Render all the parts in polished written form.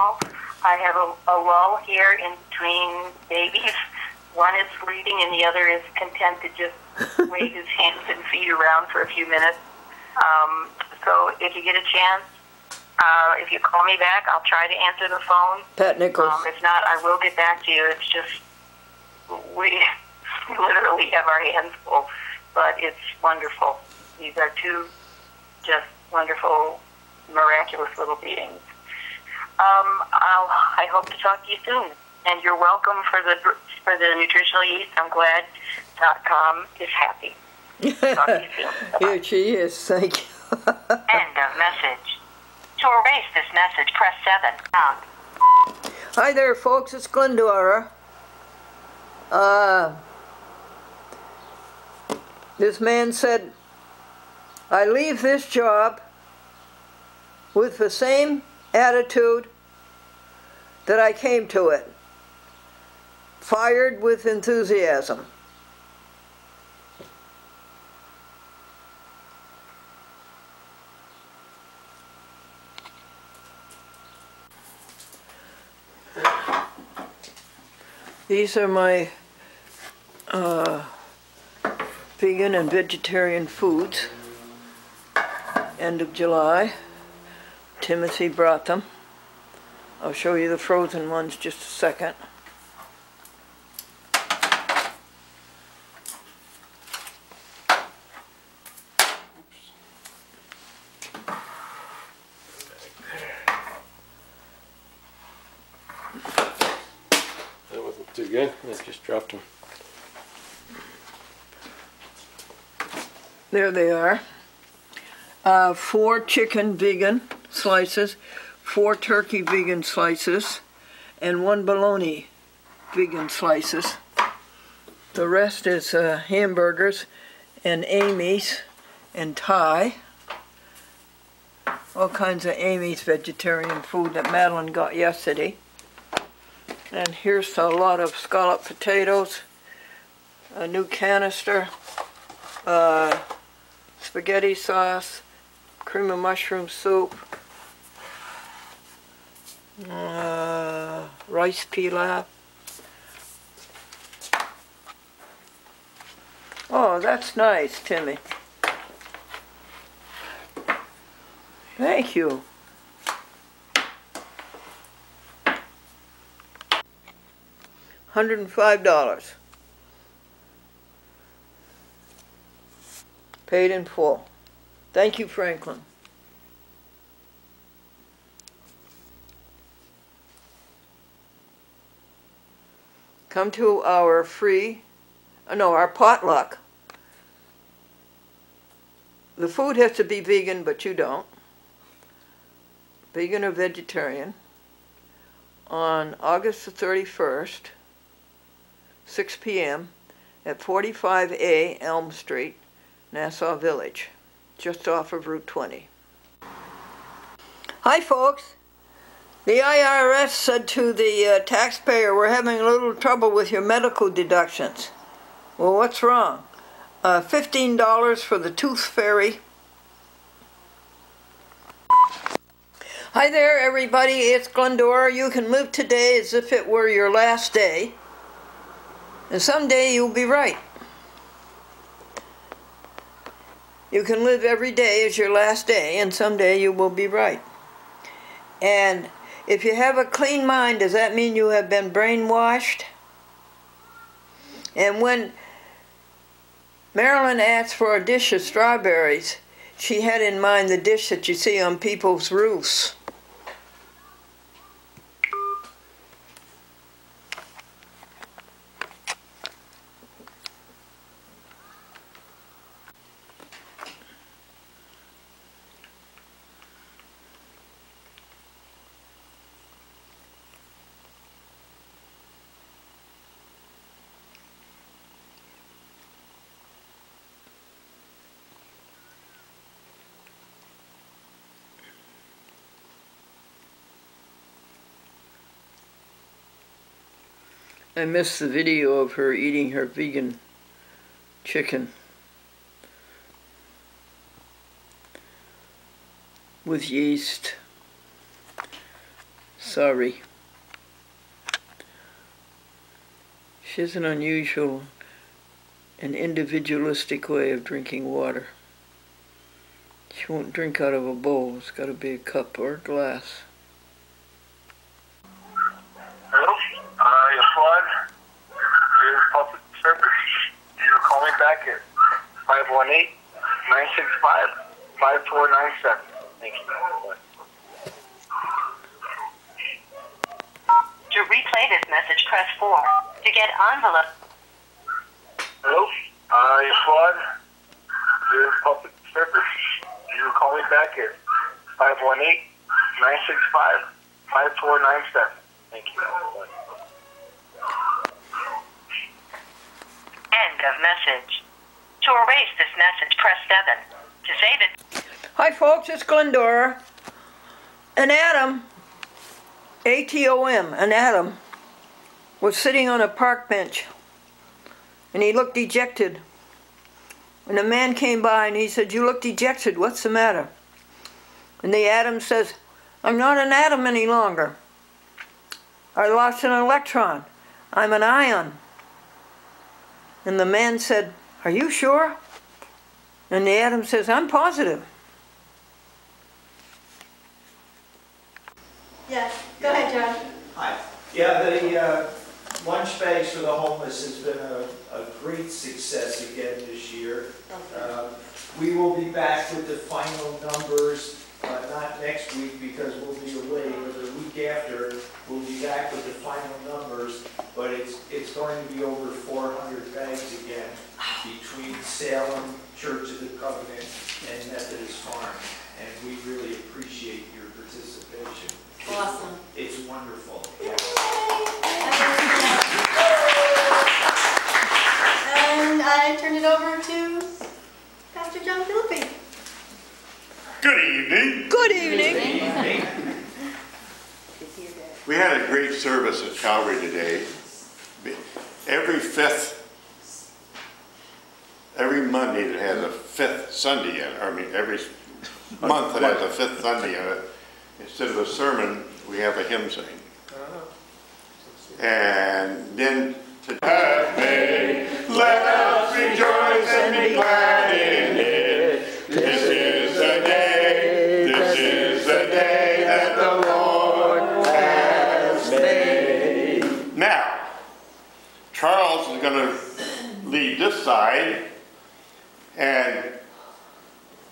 call. I have a lull here in between babies. One is sleeping and the other is content to just wave his hands and feet around for a few minutes. So if you get a chance, if you call me back, I'll try to answer the phone. Pat Nichols. If not, I will get back to you. It's just, we literally have our hands full, but it's wonderful. These are two just wonderful, miraculous little beings. I hope to talk to you soon. And you're welcome for the nutritional yeast. I'm glad .com is happy. Talk to you soon. Here she is. Thank you. End of message. To erase this message, press 7. Pound. Hi there, folks. It's Glendora. This man said, I leave this job with the same attitude that I came to it. Fired with enthusiasm. These are my vegan and vegetarian foods. End of July. Timothy brought them. I'll show you the frozen ones just a second. That wasn't too good. I just dropped them. There they are. 4 chicken vegan slices, 4 turkey vegan slices, and 1 bologna vegan slices. The rest is hamburgers and Amy's and Thai. All kinds of Amy's vegetarian food that Madeline got yesterday. And here's a lot of scalloped potatoes, a new canister, spaghetti sauce, cream of mushroom soup, rice pilaf. Oh, that's nice, Timmy. Thank you. $105. Paid in full. Thank you, Franklin. Come to our our potluck. The food has to be vegan, but you don't. Vegan or vegetarian. On August the 31st, 6 p.m. at 45A Elm Street, Nassau Village, just off of Route 20. Hi folks, the IRS said to the taxpayer, we're having a little trouble with your medical deductions. Well, what's wrong? $15 for the tooth fairy. Hi there everybody, it's Glendora. You can live today as if it were your last day, and someday you'll be right. You can live every day as your last day, and someday you will be right. And if you have a clean mind, does that mean you have been brainwashed? And when Marilyn asked for a dish of strawberries, she had in mind the dish that you see on people's roofs. I missed the video of her eating her vegan chicken with yeast. Sorry. She has an unusual and individualistic way of drinking water. She won't drink out of a bowl. It's got to be a cup or a glass. Hello? Yes, Flood. Here's public service. You can call me back at 518-965-5497. Thank you. To replay this message, press 4. To get envelope. Hello? Yes, Flood. Here's public service. You can call me back at 518-965-5497. Thank you. End of message. To erase this message, press 7. To save it. Hi folks, it's Glendora. An Adam, A-T-O-M, an Adam, was sitting on a park bench and he looked dejected. And a man came by and he said, "You look dejected, what's the matter?" And the Adam says, "I'm not an atom any longer. I lost an electron. I'm an ion." And the man said, "Are you sure?" And the Adam says, "I'm positive." Yes, go ahead, John. Hi. Yeah, the lunch bags for the homeless has been a great success again this year. We will be back with the final numbers, not next week because we'll be away, but the week after we'll be back with the final numbers. But it's going to be over 400 bags again between Salem, Church of the Covenant, and Methodist Farm. And we really appreciate your participation. Awesome. It's wonderful. And I turn it over to Pastor John Philippi. Good evening. Good evening. We had a great service at Calvary today. Every Monday it has a fifth Sunday in it. I mean, every month it has a fifth Sunday in it. Instead of a sermon, we have a hymn sing. And then today, let us rejoice and be glad in it. This is the day that the Lord has made. Now, Charles is going to lead this side, and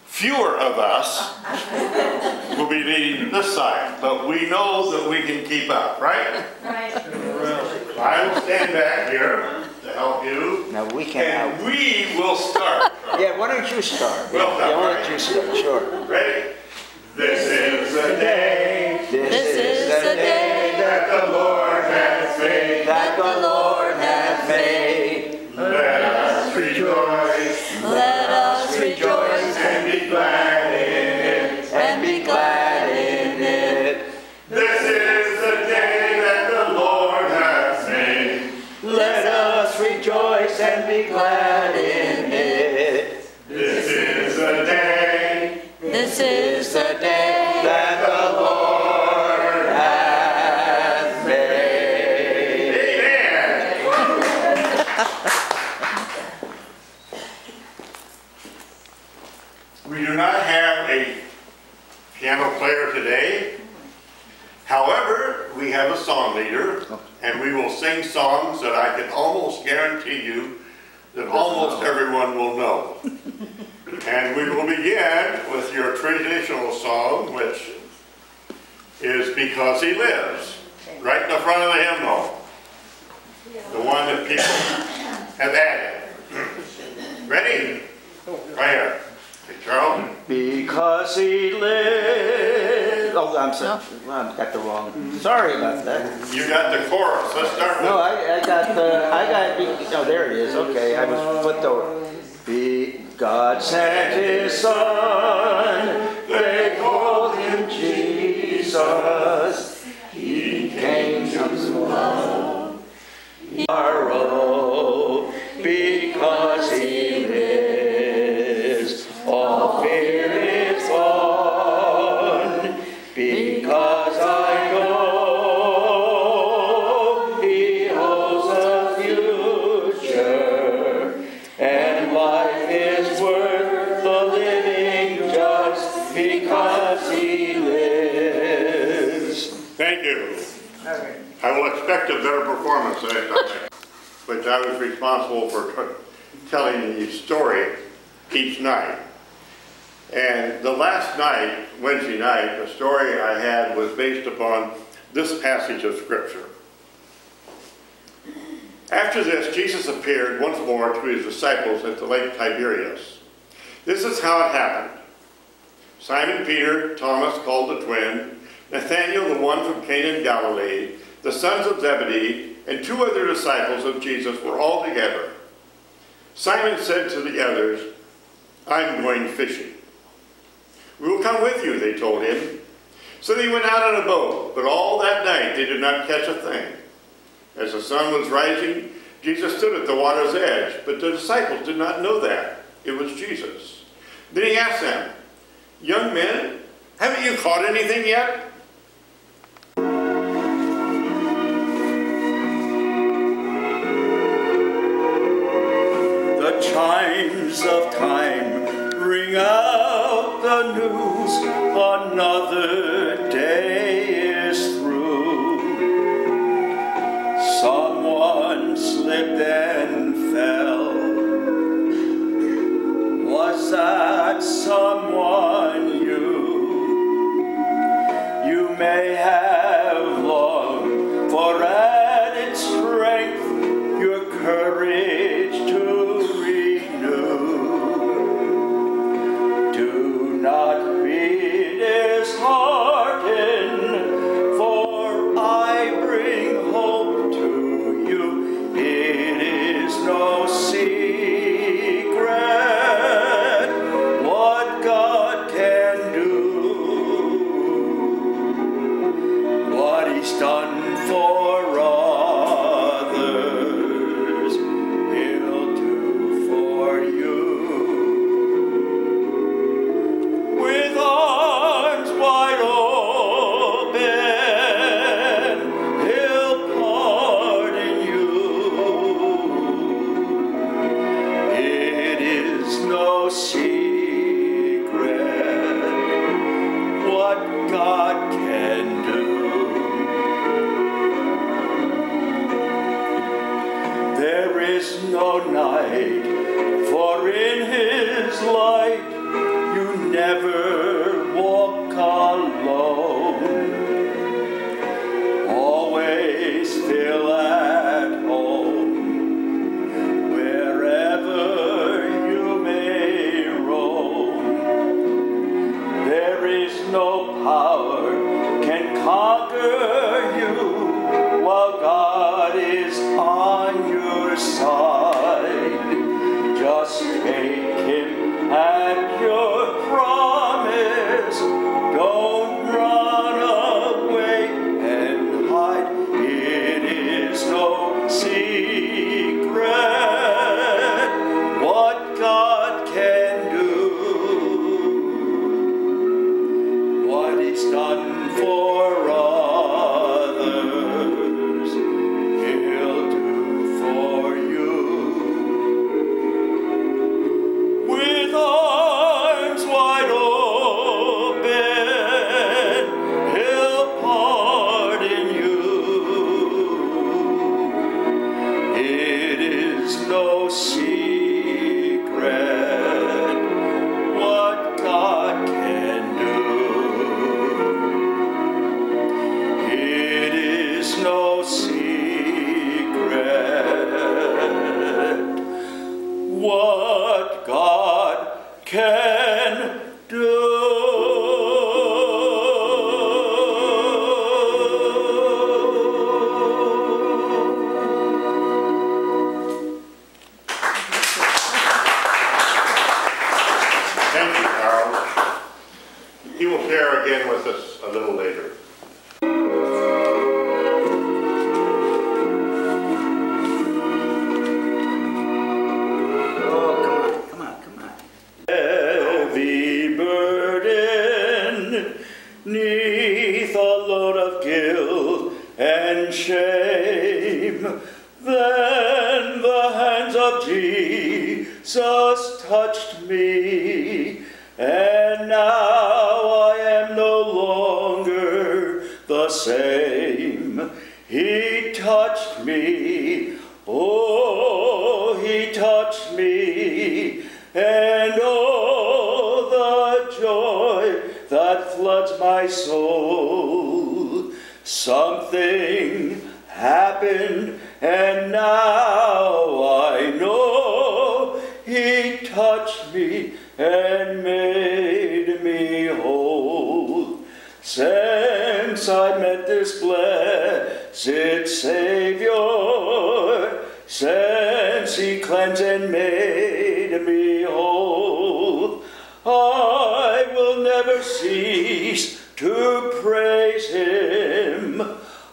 fewer of us will be leading this side, but we know that we can keep up, right? Right. I will stand back here to help you. No, we can And help. we will start. Yeah, why don't you start? Well done, Yeah, why right? don't you start, sure. Ready? This is the day This is the day that the Lord has made. that the Lord hath made. Let us rejoice Let us rejoice and be glad in it. and be glad in it. This is the day that the Lord has made. Let us rejoice and be glad in it. This is the day This is the day that the Lord hath made. Amen. We do not have a piano player today. However, we have a song leader, and we will sing songs that I can almost guarantee you that almost everyone will know. And we will begin with your traditional song, which is Because He Lives, right in the front of the hymnal. The one that people have added. Ready? Right here. Hey, Charles. Because he lives. Oh, I'm sorry. I got the wrong. Sorry about that. You got the chorus. Let's start with No, I got the. Oh, there it is. Okay, I was flipped over. God sent His Son. They called Him Jesus. He came to love. Sorrow because He lives. All fear is gone. Because I know Thank you. All right. I will expect a better performance next time, which I was responsible for telling the story each night. And the last night, Wednesday night, the story I had was based upon this passage of Scripture. After this, Jesus appeared once more to his disciples at the Lake Tiberias. This is how it happened. Simon Peter, Thomas called the twin, Nathanael, the one from Cana in Galilee, the sons of Zebedee, and 2 other disciples of Jesus were all together. Simon said to the others, "I'm going fishing." "We will come with you," they told him. So they went out on a boat, but all that night they did not catch a thing. As the sun was rising, Jesus stood at the water's edge, but the disciples did not know that it was Jesus. Then he asked them, "Young men, haven't you caught anything yet?" The chimes of time ring out the news, another day is through. Someone slipped and fell. Was that someone you may have longed for added strength, your courage to renew. Do not be disheartened, for I bring hope to you. It is no secret what God can do. What he's done for others, he'll do for you. With arms wide open, he'll pardon you. It is no secret what God can do. There is no night, for in his light you never walk alone. Always feel at home, wherever you may roam. There is no power can conquer you, while God is on your side. Just take him at your promise. Don't run away and hide. It is no secret what God can do. What he's done for others, he'll do for you. With arms wide open, he'll pardon you. It is no secret what God can do. It is no secret what God can Thank you, Carl. He will share again with us a little later. Oh, come on. Heavy burden, neath a load of guilt and shame. Then the hands of Jesus touched me, and now I am no longer the same. same. He touched me, oh, he touched me, and oh, the joy that floods my soul. Something happened, and now I know he touched me and made me whole. Since I met this blessed Savior, since he cleansed and made me whole, I will never cease to praise him.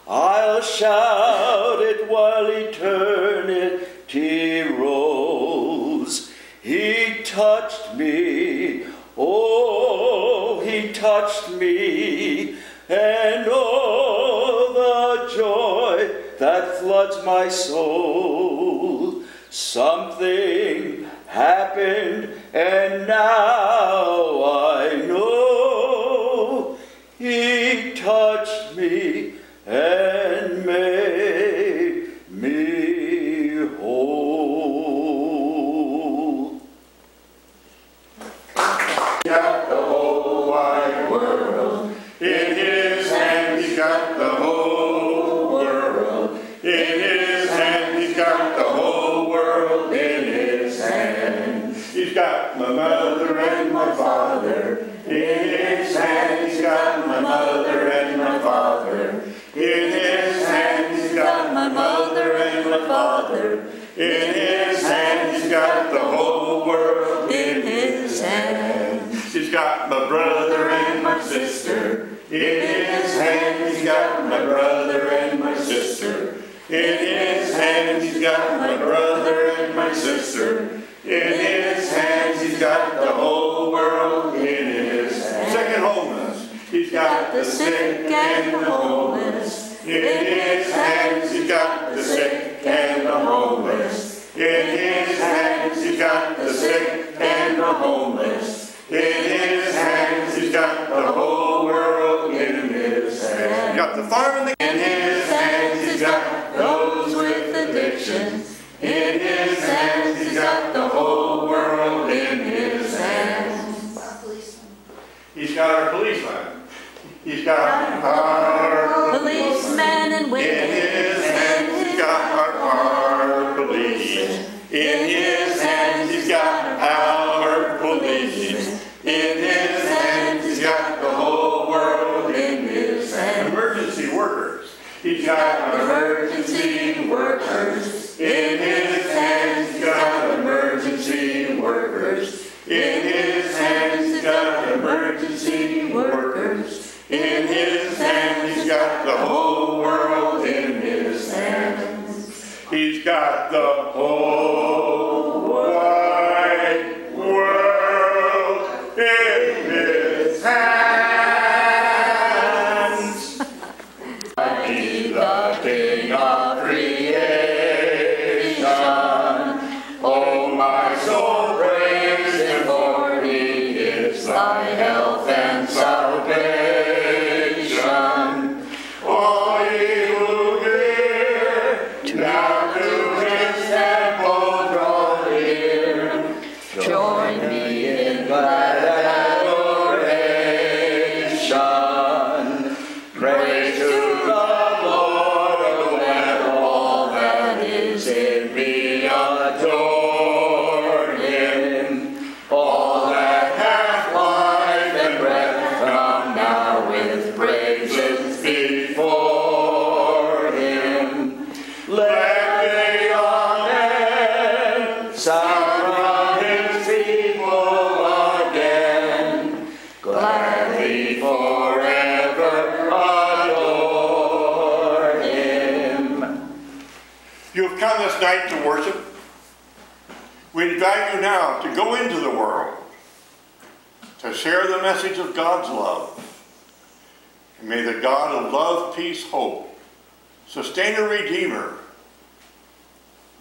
I'll shout it while eternity rolls. He touched me, oh, he touched me, and oh, the joy that floods my soul. Something happened, and now I know he touched me and made me whole. Got the whole wide world in his hand. He's got the whole world in his hand. He's got the whole world in his hand. He's got my mother and my father in his hand. He's got my mother and my father in his hand. He's got my mother and my father in his hand. He's got the whole world in his hand. He's got my brother and my sister in his hand. He's got my brother and my sister in his hand. He's got my brother and my sister in his hands. He's got the whole world in his hands. Second homeless. He's got the sick and the homeless in his hands. He's got the sick and the homeless in his hands. He's got the sick and the homeless in his hands. He's got the whole world in his hands. He's got the farm in his hands. He's got those with addictions in his hands. He's got the whole world in his hands. He's got our policeman. He's got our policemen and women in his hands. He's got our police in his hands. He's got our police in his hands. He's got the whole world in his hands. Emergency workers. He's got emergency workers in his hands. He's got emergency workers in his hands. He's got emergency workers in his hands. He's got the whole world in his hands. He's got the whole wide world in his hands. He's the King of creation. Oh, my soul, praise him, for he is thy health and salvation. All ye who hear, now to his temple draw near. Join me in glad adoration. Praise to the Lord, oh, let all that is in me adore him. All that hath life and breath, come now with praises before him. Let the amen sound from his people again. Gladly forever adore him. You have come this night to worship. We invite you now to go into the world, to share the message of God's love. And may the God of love, peace, hope, sustainer, redeemer,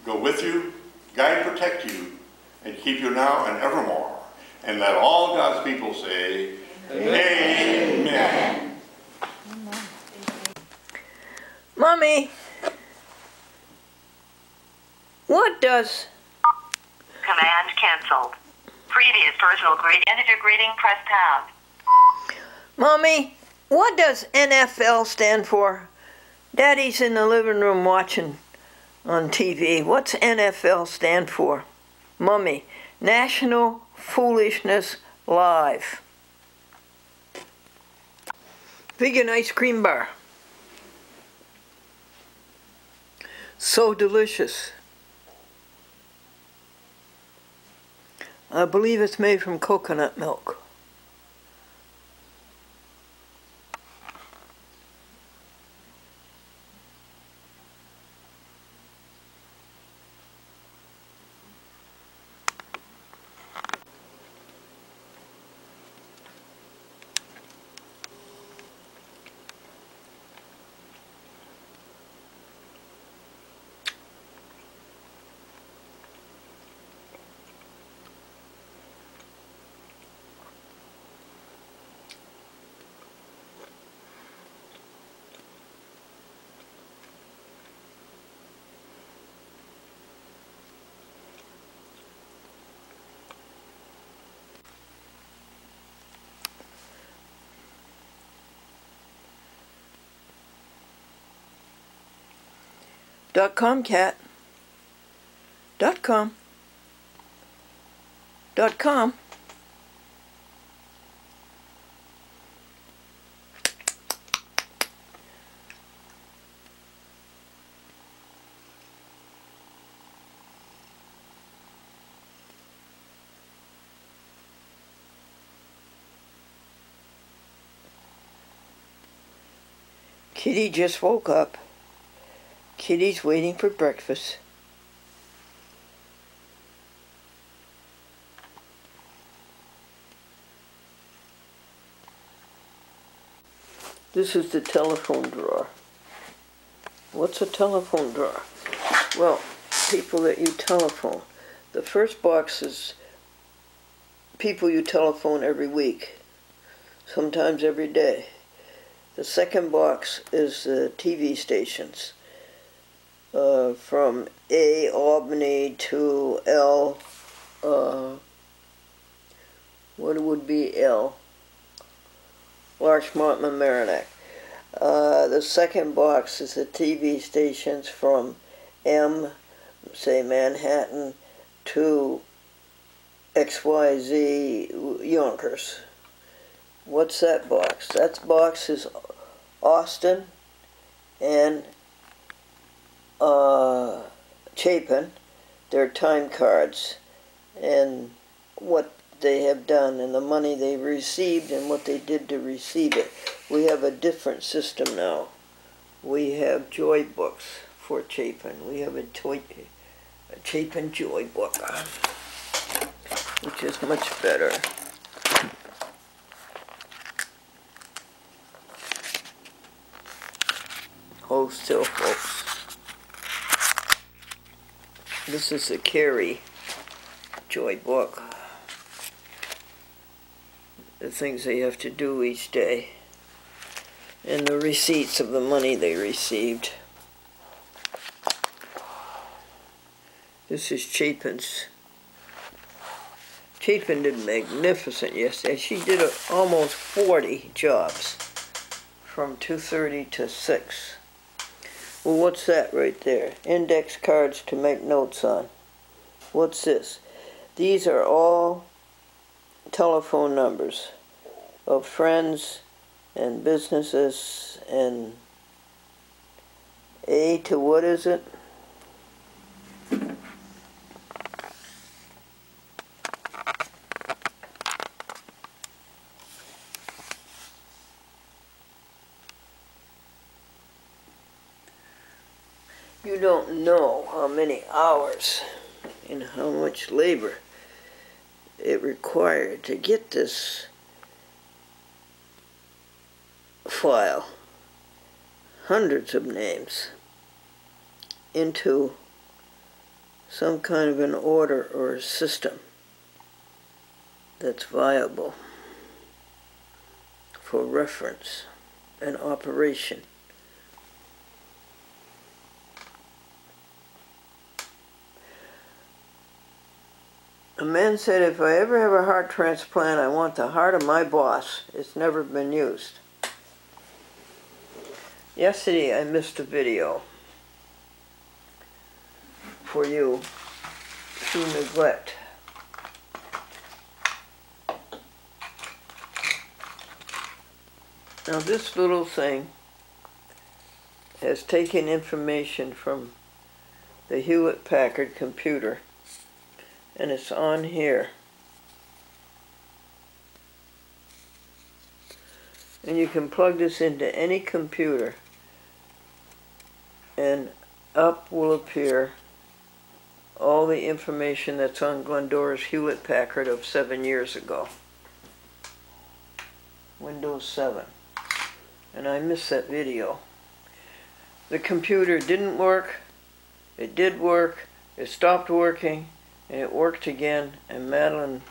go with you, guide, protect you, and keep you now and evermore. And let all God's people say, Amen. Amen. Mommy, what does... Command canceled. Previous personal greeting. Ended your greeting, press pound. Mommy, what does NFL stand for? Daddy's in the living room watching on TV. What's NFL stand for? Mommy, National Foolishness Live. Vegan ice cream bar. So delicious. I believe it's made from coconut milk. .com, cat. .com. .com. Kitty just woke up. Kitty's waiting for breakfast. This is the telephone drawer. What's a telephone drawer? Well, people that you telephone. The first box is people you telephone every week, sometimes every day. The second box is the TV stations. From A, Albany, to L, what would be L? Larchmont, Mamaroneck. The second box is the TV stations from M, say Manhattan, to XYZ, Yonkers. What's that box? That box is Austin and Chapin, their time cards, and what they have done, and the money they received, and what they did to receive it. We have a different system now. We have Joy Books for Chapin. We have a Chapin Joy Book, which is much better. Hold still, folks. This is the Carey Joy Book. The things they have to do each day. And the receipts of the money they received. This is Chapin's. Chapin did magnificent yesterday. She did almost 40 jobs from 2:30 to 6. Well, what's that right there? Index cards to make notes on. What's this? These are all telephone numbers of friends and businesses, and A to what is it? You don't know how many hours and how much labor it required to get this file, hundreds of names, into some kind of an order or a system that's viable for reference and operation. A man said, if I ever have a heart transplant, I want the heart of my boss. It's never been used. Yesterday I missed a video for you through neglect. Now this little thing has taken information from the Hewlett-Packard computer, and it's on here. And you can plug this into any computer, and up will appear all the information that's on Glendora's Hewlett-Packard of 7 years ago. Windows 7. And I missed that video. The computer didn't work, it did work, it stopped working, and it worked again, and Madeline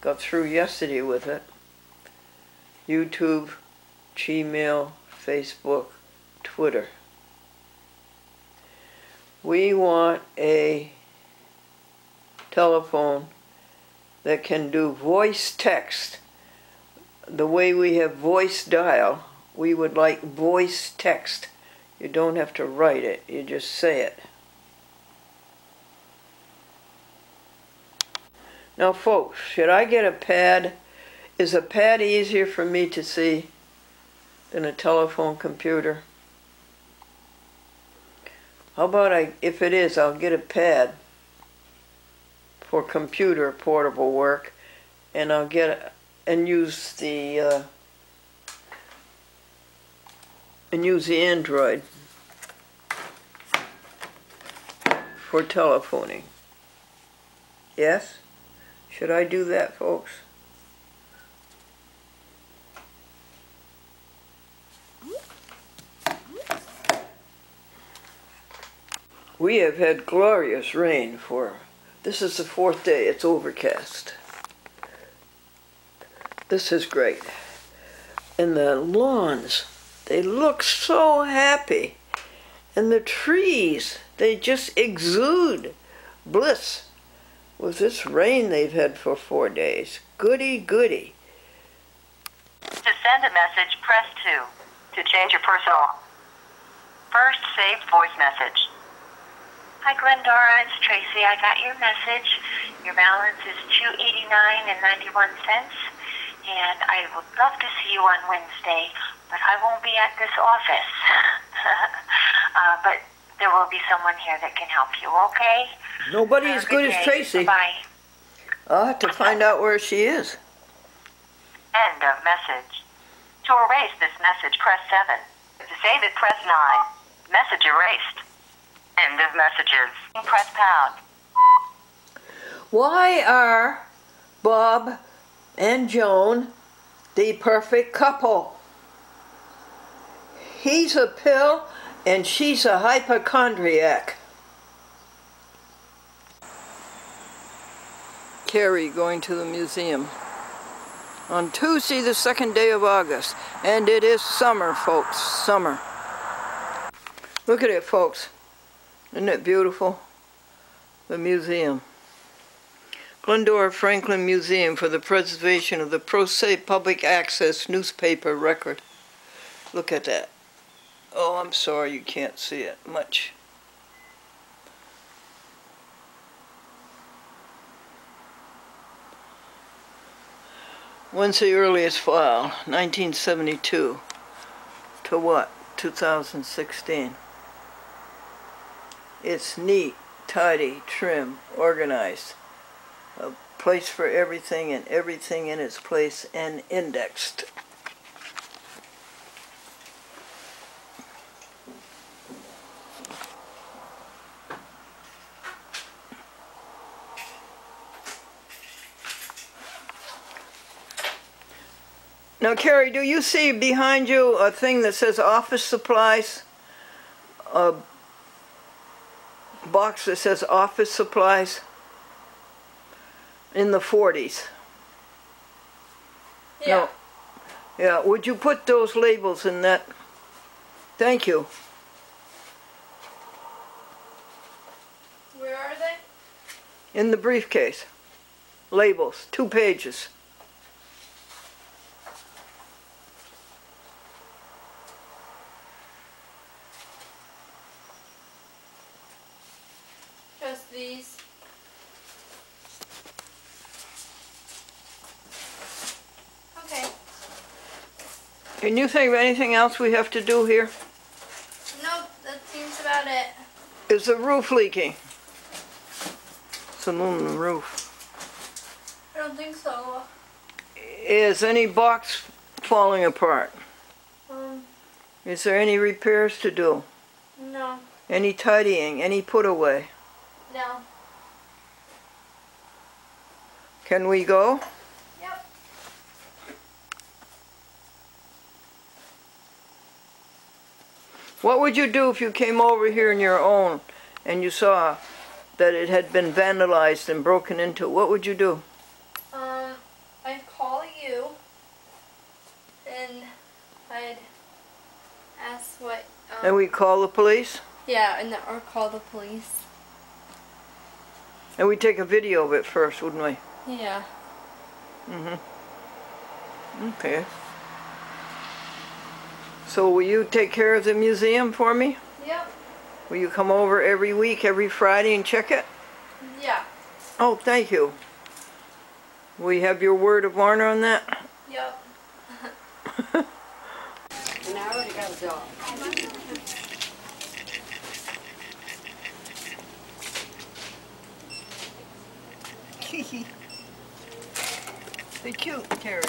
got through yesterday with it. YouTube, Gmail, Facebook, Twitter. We want a telephone that can do voice text. The way we have voice dial, we would like voice text. You don't have to write it, you just say it. Now folks, should I get a pad? Is a pad easier for me to see than a telephone computer? How about if it is, I'll get a pad for computer portable work, and I'll get and use the Android for telephoning. Yes? Should I do that, folks? We have had glorious rain this is the 4th day, it's overcast. This is great. And the lawns, they look so happy. And the trees, they just exude bliss with this rain they've had for 4 days. Goody, goody. To send a message, press 2. To change your personal first saved voice message. Hi Glendora, it's Tracy. I got your message. Your balance is $289.91, and I would love to see you on Wednesday, but I won't be at this office. But there will be someone here that can help you, okay? Nobody as good as Tracy. Bye. I'll have to find out where she is. End of message. To erase this message, press 7. To save it, press 9. Message erased. End of messages. Press pound. Why are Bob and Joan the perfect couple? He's a pill and she's a hypochondriac. Carrie going to the museum on Tuesday, the 2nd day of August. And it is summer, folks, summer. Look at it, folks. Isn't it beautiful? The museum. Glendora Franklin Museum for the Preservation of the Pro Se Public Access Newspaper Record. Look at that. Oh, I'm sorry you can't see it much. When's the earliest file? 1972. To what? 2016. It's neat, tidy, trim, organized. A place for everything and everything in its place and indexed. Now, Carrie, do you see behind you a thing that says office supplies? A box that says office supplies? In the 40s. Yeah. No. Yeah, would you put those labels in that? Thank you. Where are they? In the briefcase. labels, 2 pages. Just these. Okay. Can you think of anything else we have to do here? Nope, that seems about it. Is the roof leaking? It's an aluminum roof. I don't think so. Is any box falling apart? Um, Is there any repairs to do? no. Any tidying? Any put away? No. Can we go? Yep. What would you do if you came over here on your own and you saw that it had been vandalized and broken into? What would you do? I'd call you and I'd ask what, And we call the police? yeah, and or call the police. And we take a video of it first, wouldn't we? Yeah. Okay. So will you take care of the museum for me? Yep. Will you come over every week, every Friday and check it? Yeah. Oh, thank you. We have your word of honor on that? Yep. And I already got a dog. They're cute, Terry.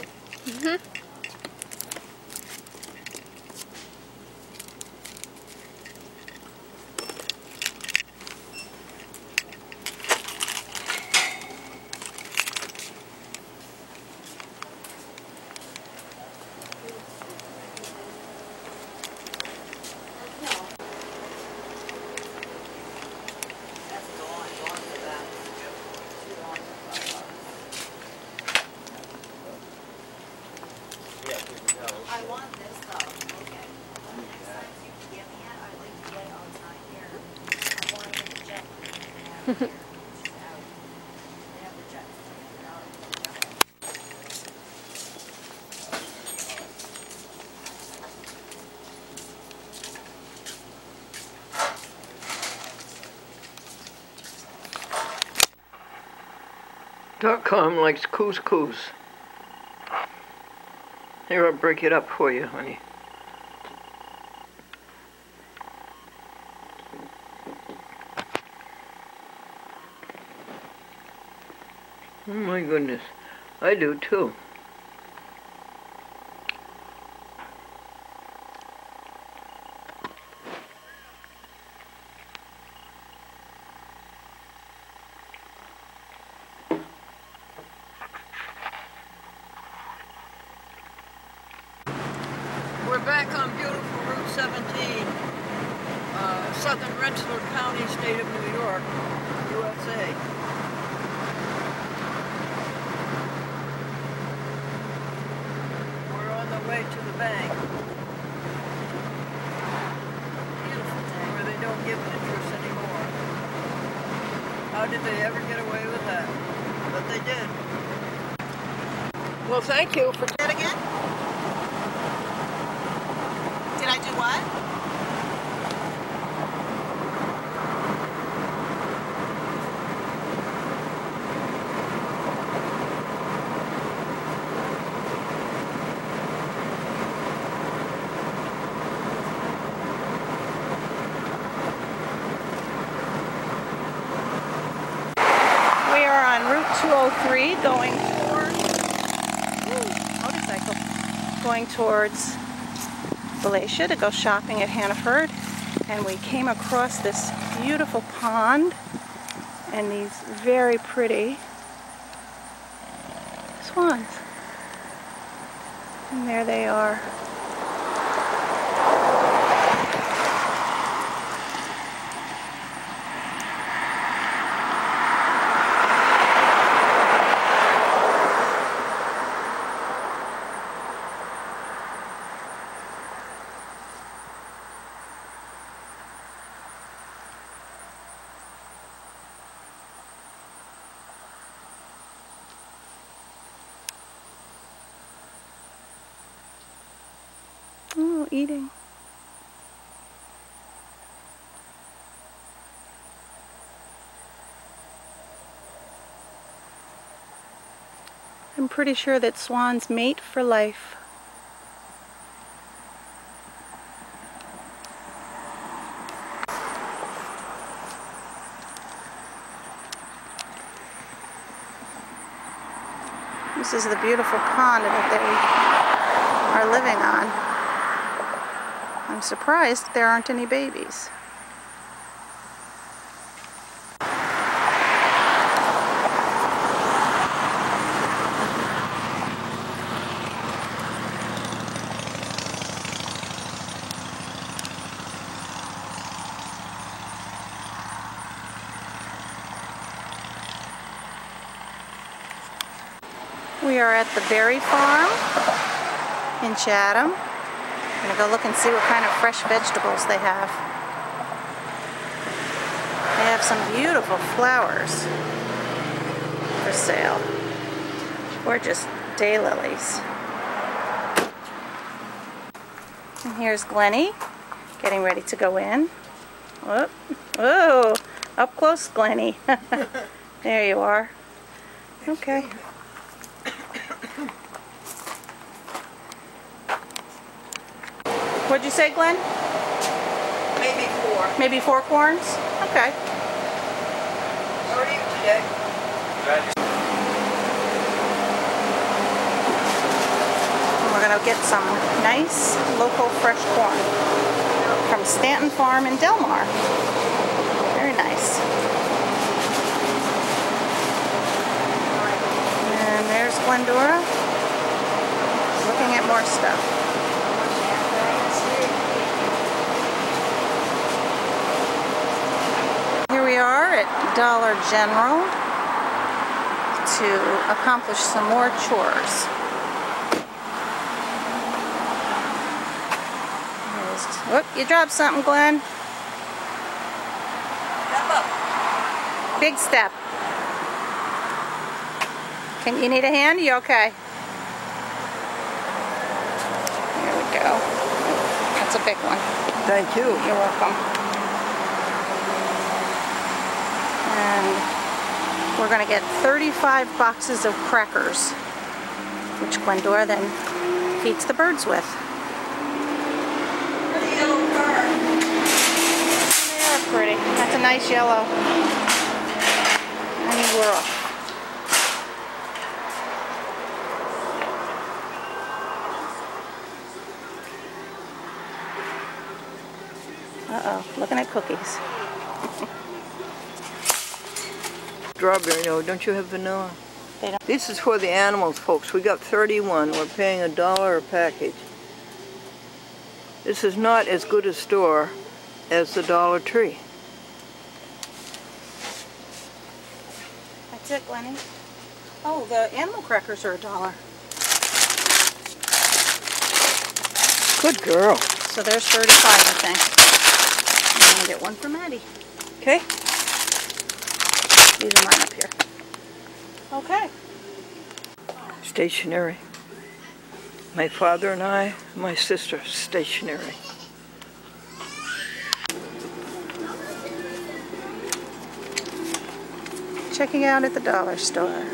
I want this though. Okay. Next time you can get me it, I'd like to get it on time here. I want to get the jet here, which is out. They have the jet. .com likes couscous. Here, I'll break it up for you, honey. Oh my goodness, I do too. We're back on beautiful Route 17, southern Rensselaer County, state of New York, USA. We're on the way to the bank. Beautiful day. Where they don't give interest anymore. How did they ever get away with that? But they did. Well, thank you for That again? Did I do what? We are on Route 203 going towards motorcycle, going towards Galatia to go shopping at Hannaford, and we came across this beautiful pond and these very pretty swans. And there they are. still eating. I'm pretty sure that swans mate for life. This is the beautiful pond that they are living on. I'm surprised there aren't any babies. We are at the berry farm in Chatham. I'm going to go look and see what kind of fresh vegetables they have. They have some beautiful flowers for sale. Gorgeous daylilies. And here's Glennie getting ready to go in. Whoop. Whoa, up close, Glennie. There you are. Okay. What'd you say, Glenn? Maybe 4. Maybe 4 corns? Okay. What do you today? We're gonna get some nice local fresh corn from Stanton Farm in Delmar. Very nice. And there's Glendora looking at more stuff. Here we are at Dollar General to accomplish some more chores. Whoop, you dropped something, Glenn. Step up. Big step. You need a hand? You okay? There we go. That's a big one. Thank you. You're welcome. And we're going to get 35 boxes of crackers, which Glendora then feeds the birds with. Pretty yellow car. They are pretty. That's a nice yellow. I mean, we're off. Uh-oh, looking at cookies. Strawberry, no, don't you have vanilla? They don't. This is for the animals, folks. We got 31. We're paying $1 a package. This is not as good a store as the Dollar Tree. That's it, Glennie. Oh, the animal crackers are $1. Good girl. So there's 35, I think. I'm gonna get one for Maddie. Okay. These are mine up here. Okay. Stationery. My father and I, my sister, stationery. Checking out at the dollar store.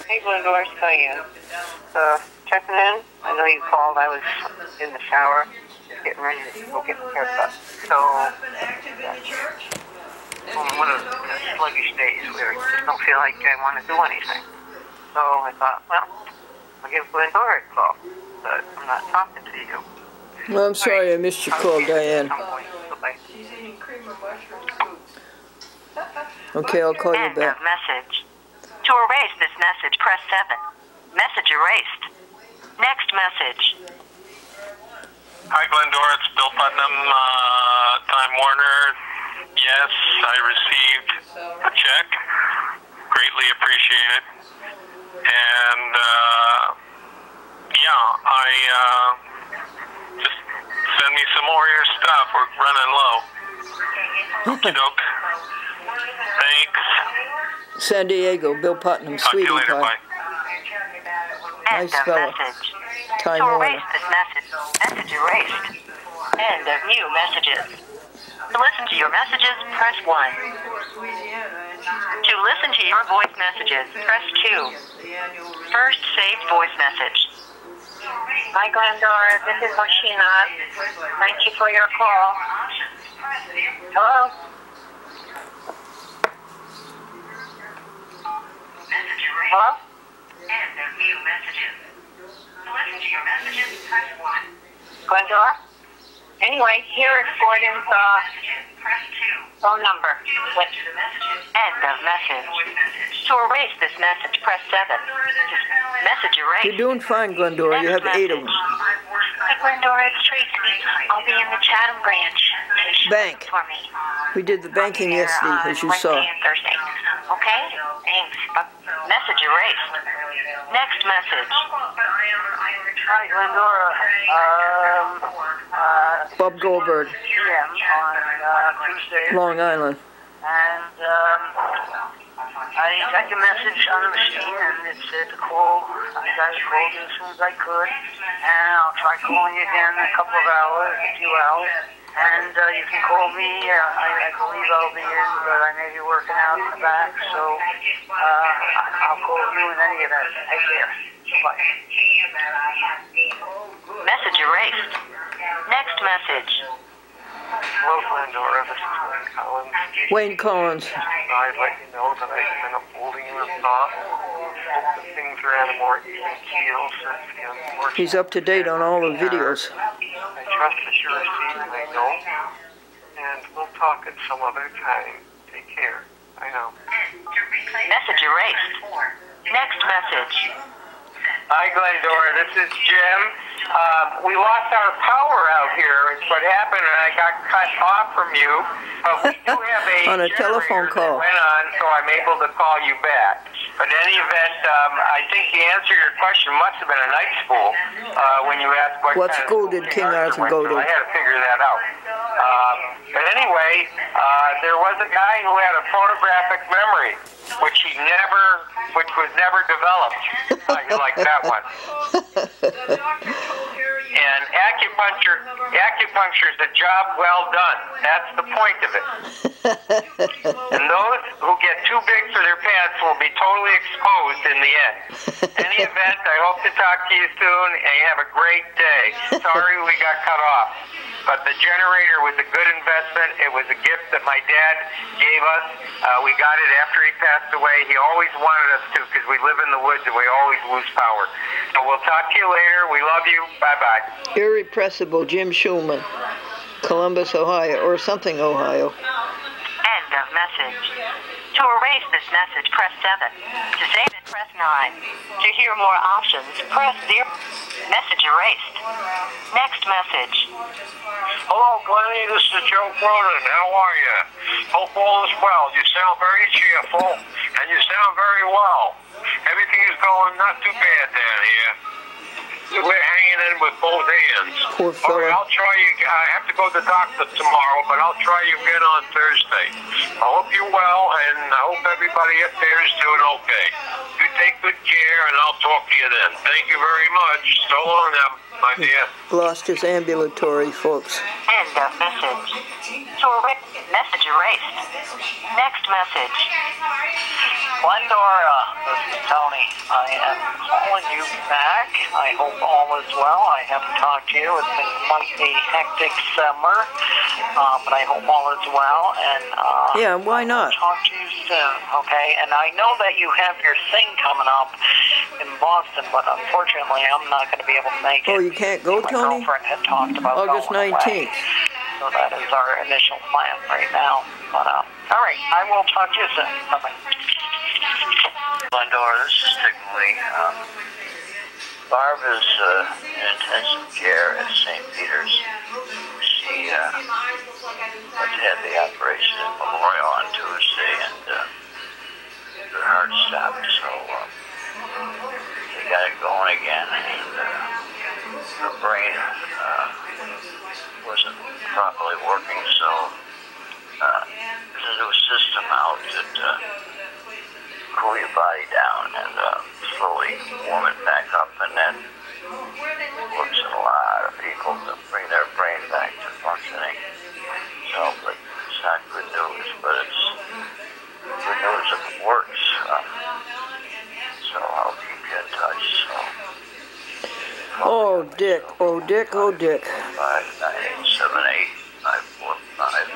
Hey, Glendora, so you checking in? I know you called. I was in the shower getting ready to go get a haircut. So, one of the sluggish days where I just don't feel like I want to do anything. So I thought, well, I'll give Glendora a call, but I'm not talking to you. Well, I'm sorry I missed your call, Diane. She's eating cream of mushroom soup. Okay, I'll call you back. Message. To erase this message, press 7. Message erased. Next message. Hi, Glendora. It's Bill Putnam, Time Warner. Yes, I received a check. Greatly appreciate it. And, just send me some more of your stuff. We're running low. Okey-doke. Thanks. San Diego, Bill Putnam, Talk to you sweetie later. pie. Bye. Nice fella. Time To Warner. erase this message, message erased. End of new messages. To listen to your messages, press 1. To listen to your voice messages, press 2. First saved voice message. Hi, Glendora. This is Mashina. Thank you for your call. Hello? Hello? End of new messages. To listen to your messages, press 1. Glendora? Anyway, here is Gordon's phone number. End of message. To erase this message, press 7. Message erased. You're doing fine, Glendora. You have 8 of them. Hi, Glendora. It's Tracy. I'll be in the Chatham branch. Bank. For me. We did the banking yesterday, as you saw. Wednesday and Thursday. Okay? Thanks. Message erased. Next message. Hi, Glendora. Bob Goldberg, PM on Tuesday. Long Island. And I got your message on the machine, and it said to call. I got it called as soon as I could, and I'll try calling you again in a couple of hours, a few hours. And you can call me. I believe I'll be in, but I may be working out in the back, so I'll call you in any event. Take care. Bye. Message erased. Next message. Hello, Glendora. This is Wayne Collins. Wayne Collins. I'd let you know that I've been holding you in thought. Hope that things are at a more even keel since the unfortunate. He's up to date on all the videos. I trust that you're receiving my note, and we'll talk at some other time. Take care. I know. Message erased. Next message. Hi, Glendora. This is Jim. We lost our power out here. It's what happened, and I got cut off from you. But we do have a On a telephone generator call. that went on, so I'm able to call you back. But in any event, I think the answer to your question must have been a night school when you asked What kind of school did King Arthur go to? I had to figure that out. But anyway, there was a guy who had a photographic memory, which was never developed. You like that one. And acupuncture is a job well done. That's the point of it. And those who get too big for their pants will be totally exposed in the end. In any event, I hope to talk to you soon, and you have a great day. Sorry we got cut off. But the generator was a good investment. It was a gift that my dad gave us. We got it after he passed away. He always wanted us to because we live in the woods and we always lose power. So we'll talk to you later. We love you. Bye-bye. Irrepressible Jim Schulman, Columbus, Ohio, or something, Ohio. End of message. To erase this message, press 7. To save it, press 9. To hear more options, press 0. Message erased. Next message. Hello, Glennie. This is Joe Cronin. How are you? Hope all is well. You sound very cheerful, and you sound very well. Everything is going not too bad down here. We're hanging in with both hands. Poor All fella. right, I'll try you. I have to go to the doctor tomorrow, but I'll try you again on Thursday. I hope you're well, and I hope everybody up there is doing okay. You take good care, and I'll talk to you then. Thank you very much. So long now, my dear. Lost his ambulatory, folks. End of message. To erase message erased. Next message. Glendora, this is Tony. I am calling you back. I hope all is well. I haven't talked to you. It's been quite a hectic summer, but I hope all is well. And Yeah, why not? talk to you soon, okay? And I know that you have your thing coming up in Boston, but unfortunately, I'm not going to be able to make it. Oh, you can't go, My Tony? girlfriend had talked about August going away. 19th. So that is our initial plan right now. But all right, I will talk to you soon. Bye-bye. Glendora, this is Dick Lee. Barb is in intensive care at St. Peter's. She went to have the operation at Memorial on Tuesday, and her heart stopped, so they got it going again, and her brain wasn't properly working, so there's a new system now cool your body down and slowly warm it back up, and then works in a lot of people to bring their brain back to functioning. So, but it's not good news, but it's good news if it works. So I'll keep you in touch. So. Oh, Dick. Oh, Dick. Oh, Dick. 59878 545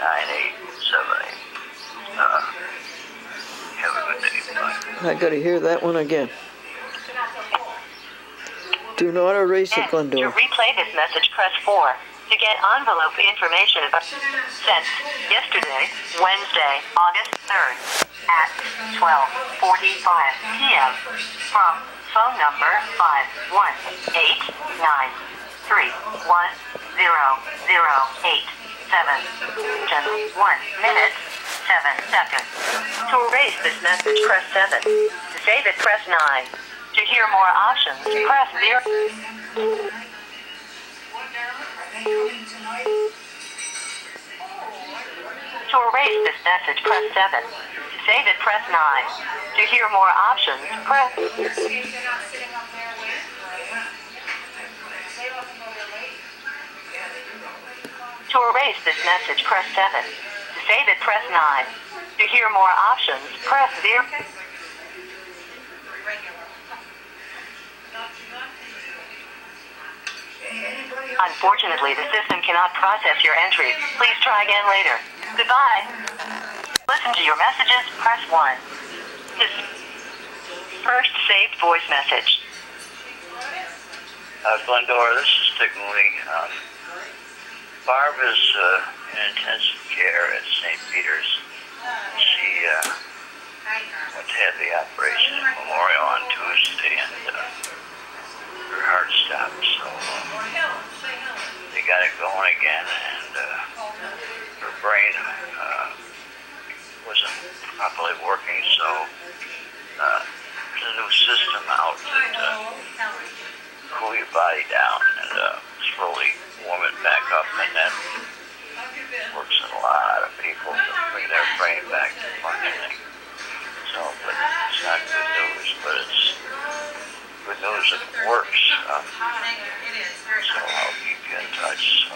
9878. Have a good day. Bye. I gotta hear that one again. Do not erase the To Glendora. replay this message, press 4. To get envelope information sent yesterday, Wednesday, August 3rd, at 12:45 p.m. from phone number 518931008. 1 minute, 7 seconds. To erase this message, press 7. To save it, press 9. To hear more options, press 0. To erase this message, press 7. To save it, press 9. To hear more options, press... To erase this message, press 7. To save it, press 9. To hear more options, press 0. Unfortunately, the system cannot process your entries. Please try again later. Goodbye. Listen to your messages, press 1. This first saved voice message. Glendora, this is Dick Mooney. Barb is in intensive care at St. Peter's. She went to have the operation at Memorial on Tuesday, and her heart stopped, so they got it going again, and her brain wasn't properly working, so there's a new system out that cool your body down and slowly warm it back up, and then works in a lot of people to bring their brain back to functioning. So, but it's not good news, but it's good news if it works. So I'll keep you in touch. So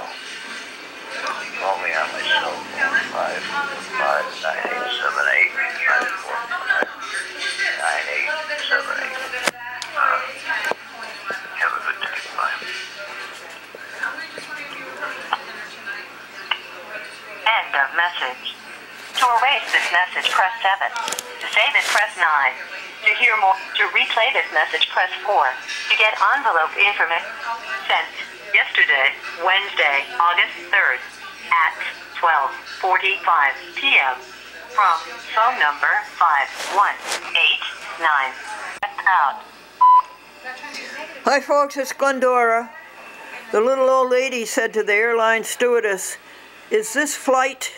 call me on my cell phone, 55878 545 9878. Have a good day. Bye. End of message. To erase this message, press 7. To save it, press 9. To hear more, to replay this message, press 4. To get envelope information sent yesterday, Wednesday, August 3rd, at 12:45 p.m. from phone number 5189. Out. Hi folks, it's Glendora. The little old lady said to the airline stewardess, "Is this flight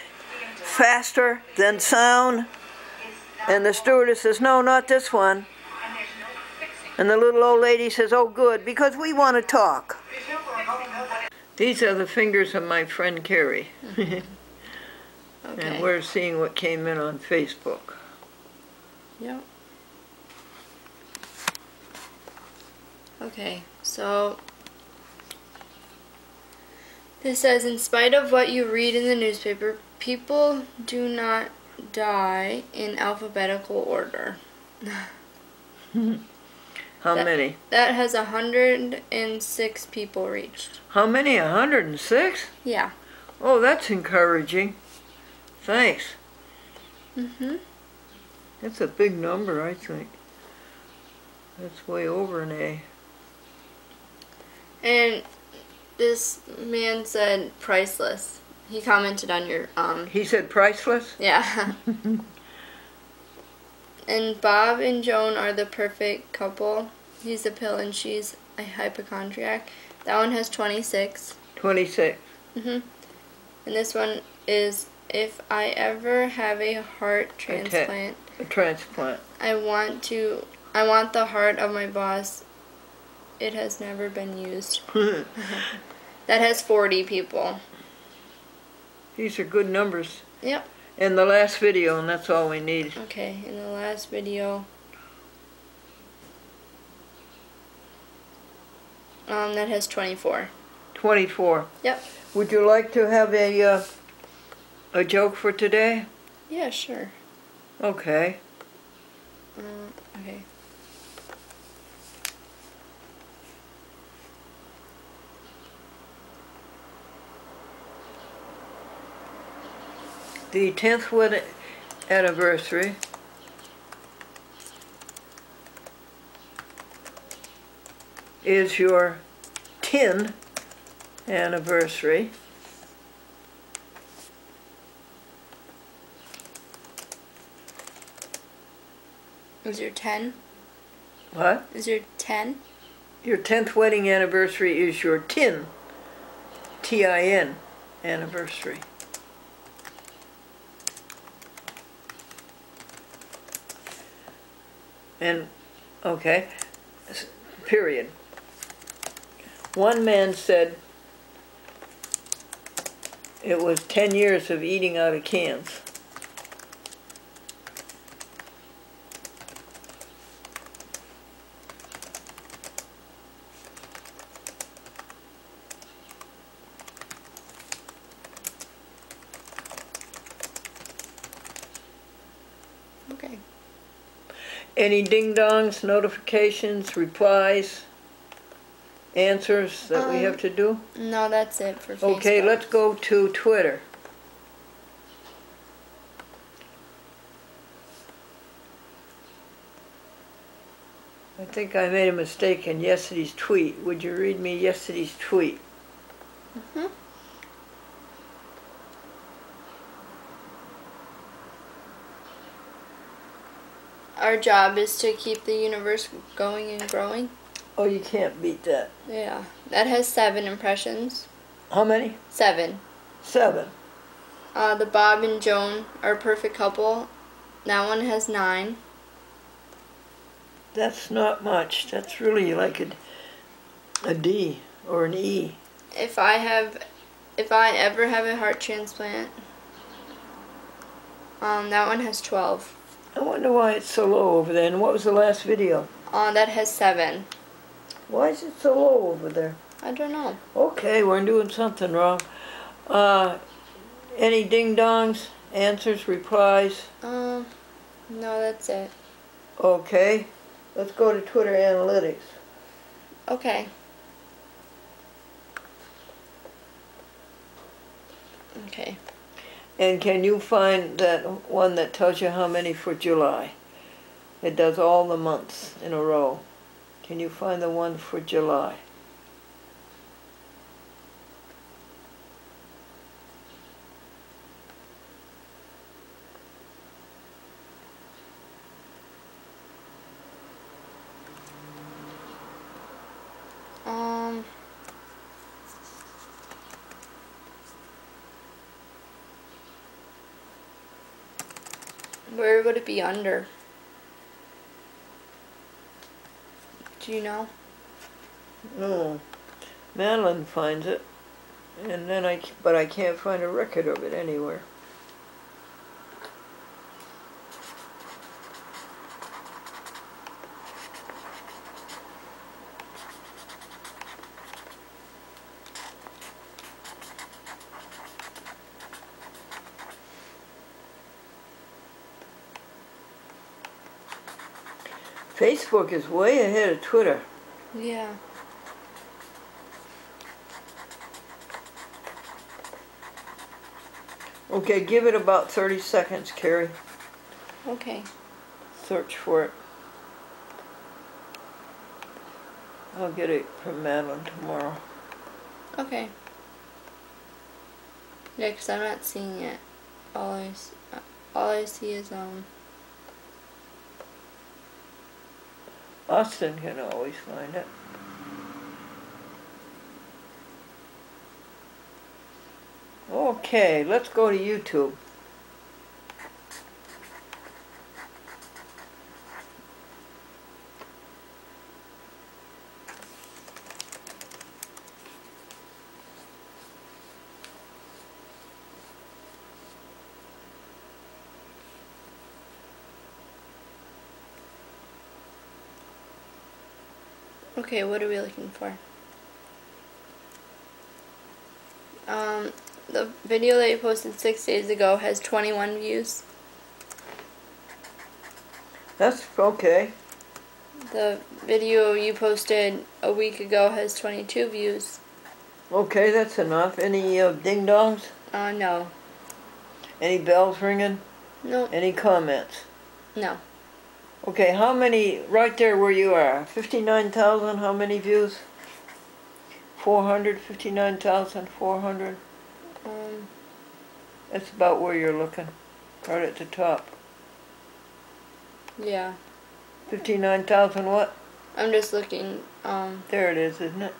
faster than sound?" And the stewardess says, "No, not this one." And the little old lady says, "Oh good, because we want to talk." These are the fingers of my friend Carrie. Okay. And we're seeing what came in on Facebook. Yep. Okay, so this says, in spite of what you read in the newspaper, people do not die in alphabetical order. How many? That has 106 people reached. How many? 106? Yeah. Oh, that's encouraging. Thanks. That's a big number, I think. That's way over an A. And this man said priceless. He commented on your He said priceless? Yeah. And Bob and Joan are the perfect couple. He's a pill and she's a hypochondriac. That one has 26. 26. And this one is, if I ever have a heart transplant, A transplant. I want the heart of my boss. It has never been used. That has 40 people. These are good numbers. Yep. And the last video, and that's all we need. Okay, in the last video, that has 24. 24. Yep. Would you like to have a joke for today? Yeah, sure. Okay. Okay. The 10th wedding anniversary is your tin anniversary. Is your 10? What? Is your 10? Your 10th wedding anniversary is your tin, T-I-N, anniversary. And, okay, period. One man said it was 10 years of eating out of cans. Okay. Any ding-dongs, notifications, replies, answers that we have to do? No, that's it for Facebook. Okay, let's go to Twitter. I think I made a mistake in yesterday's tweet. Would you read me yesterday's tweet? Mm-hmm. Our job is to keep the universe going and growing. Oh, you can't beat that. Yeah, that has 7 impressions. How many? 7. 7. The Bob and Joan are a perfect couple. That one has 9. That's not much. That's really like a D or an E. If I ever have a heart transplant, that one has 12. I wonder why it's so low over there. And what was the last video? That has 7. Why is it so low over there? I don't know. Okay, we're doing something wrong. Any ding-dongs, answers, replies? No, that's it. Okay, let's go to Twitter Analytics. Okay. Okay. And can you find that one that tells you how many for July? It does all the months in a row. Can you find the one for July? Where would it be under? Do you know? No. Madeline finds it, and then but I can't find a record of it anywhere. Facebook is way ahead of Twitter. Yeah. Okay, give it about 30 seconds, Carrie. Okay. Search for it. I'll get it from Madeline tomorrow. Okay. Yeah, 'cause I'm not seeing it. All I see is Austin can always find it. Okay, let's go to YouTube. Okay, what are we looking for? The video that you posted 6 days ago has 21 views. That's okay. The video you posted a week ago has 22 views. Okay, that's enough. Any ding-dongs? No. Any bells ringing? No. Any comments? No. Okay, how many, right there where you are, 59,000, how many views? 400, 59,400? That's about where you're looking, right at the top. Yeah. 59,000 what? I'm just looking, There it is, isn't it?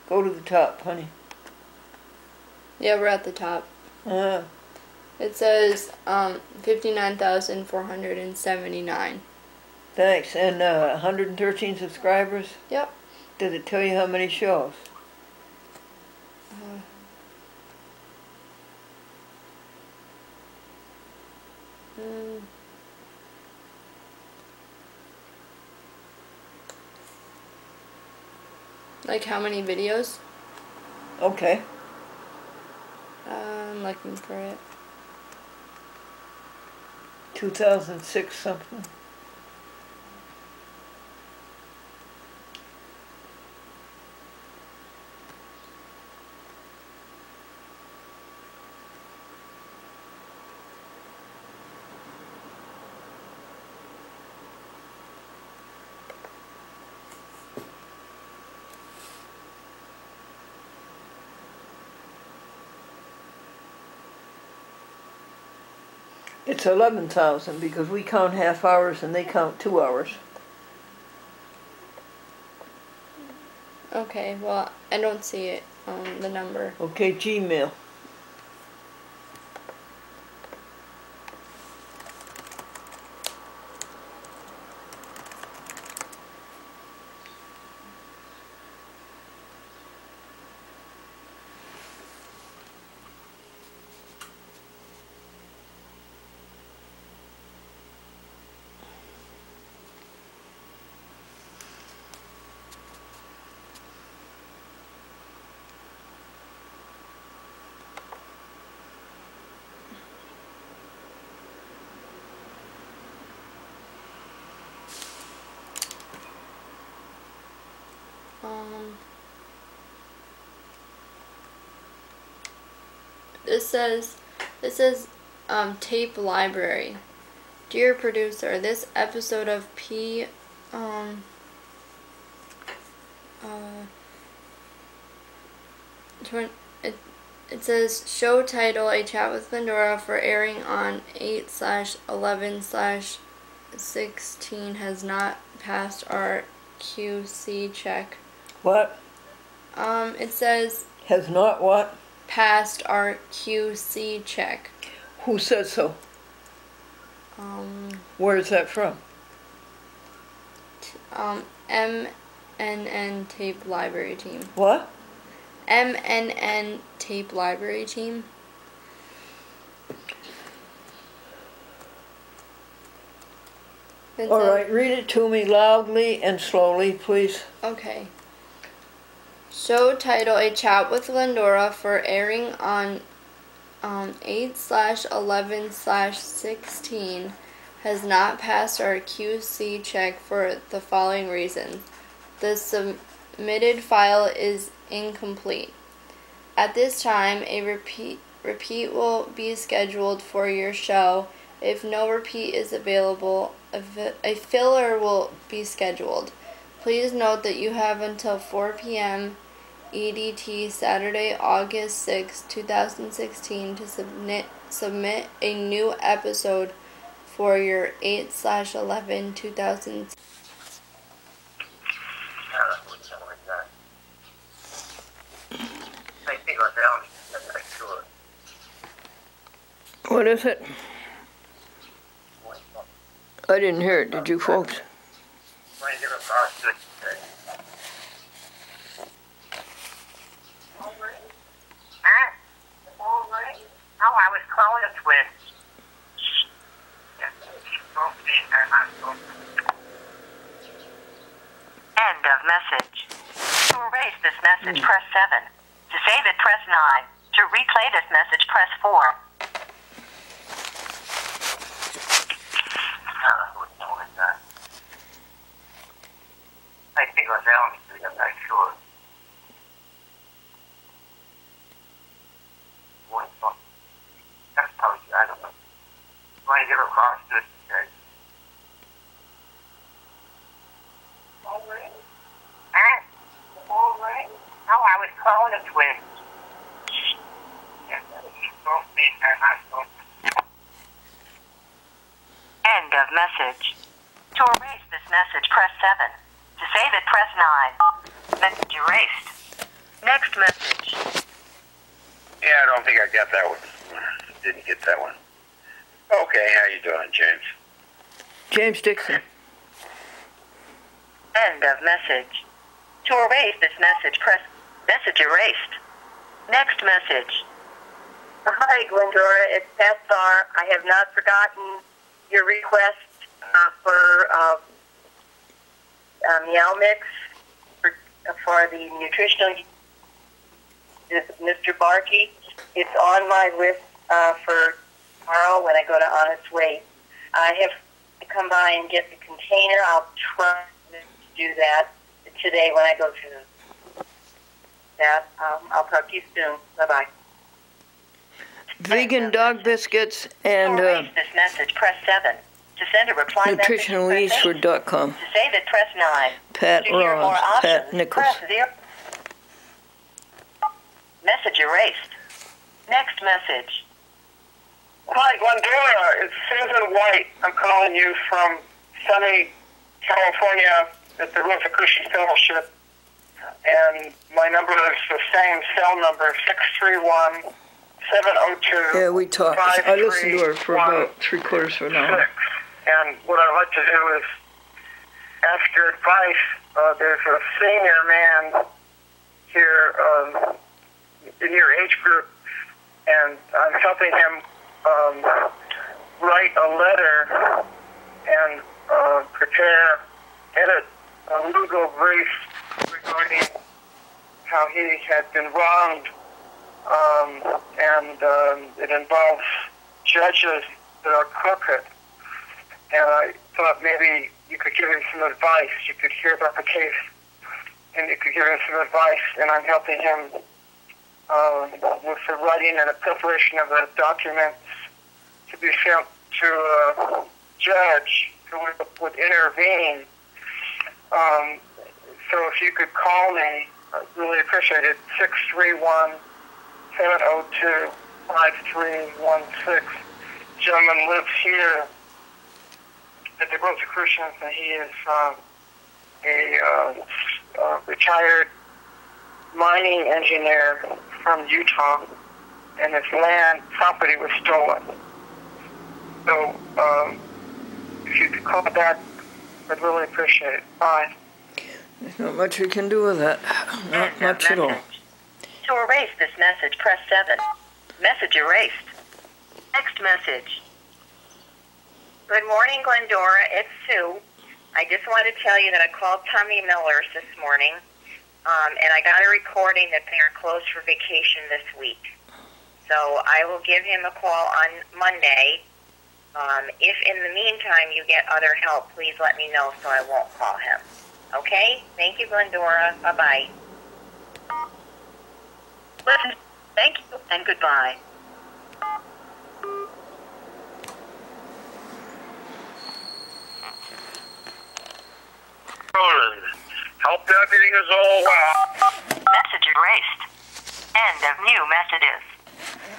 Go to the top, honey. Yeah, we're at the top. It says 59,479. Thanks. And 113 subscribers? Yep. Does it tell you how many shows? Like how many videos? Okay. I'm looking for it. 2006 something. It's 11,000 because we count half hours and they count 2 hours. Okay, well, I don't see it on the number. Okay, Gmail. This says tape library. Dear producer, this episode of it says show title A Chat with Glendora for airing on 8/11/16 has not passed our QC check. What? It says has not what? Passed our QC check. Who says so? Where is that from? MNN Tape Library Team. What? MNN Tape Library Team. All right, read it to me loudly and slowly, please. Okay. Show title A Chat with Glendora for airing on 8/11/16 has not passed our QC check for the following reasons. The submitted file is incomplete. At this time, a repeat will be scheduled for your show. If no repeat is available, a filler will be scheduled. Please note that you have until 4 p.m. EDT Saturday, August 6, 2016 to submit a new episode for your 8/11/2000. What is it? I didn't hear it, did you folks? Oh, I was calling a twin. message. To erase this message, press 7. To save it, press 9. To replay this message, press 4. I think I found it. I'm not sure. That's probably, I don't know. Want to get across to it, guys? All right. All right. No, I was calling a twin. End of message. To erase this message, press 7. To save it, press 9. Message erased. Next message. Yeah, I don't think I got that one. Didn't get that one. Okay, how you doing, James? James Dixon. End of message. To erase this message, press message erased. Next message. Hi, Glendora. It's Pat Starr. I have not forgotten your request for Meow Mix for the nutritional Mr. Barkey. It's on my list for tomorrow when I go to Honest Weight. I have to come by and get the container. I'll try to do that today when I go to that. I'll talk to you soon. Bye-bye. Vegan dog biscuits and to erase this message, press 7. To send a reply nutritionaleastford.com. To save it, press 9. Pat to hear more Rollins, options, Pat Nichols. press 0. Message erased. Next message. Hi, Glendora. It's Susan White. I'm calling you from sunny California at the Rosicrucian Fellowship. And my number is the same cell number, 631-702. Yeah, we talked. I listened to her for about 3/4 of an hour. And what I'd like to do is ask your advice. There's a senior man here in your age group, and I'm helping him write a letter and edit a legal brief regarding how he had been wronged, and it involves judges that are crooked. And I thought maybe you could give him some advice. You could hear about the case, and you could give him some advice. And I'm helping him with the writing and the preparation of the documents to be sent to a judge who would intervene. So if you could call me, I'd really appreciate it. 631-702-5316. Gentleman lives here at the Rosicrucians, and he is a retired mining engineer from Utah, and his land property was stolen. So if you could call back, I'd really appreciate it. Bye. There's not much we can do with that. Not much at all. To erase this message, press 7. Message erased. Next message. Good morning, Glendora. It's Sue. I just want to tell you that I called Tommy Miller's this morning, and I got a recording that they are closed for vacation this week. So I will give him a call on Monday. If in the meantime you get other help, please let me know so I won't call him. Okay? Thank you, Glendora. Bye-bye. Listen, thank you, and goodbye. Hope everything is all well. Message erased. End of new messages.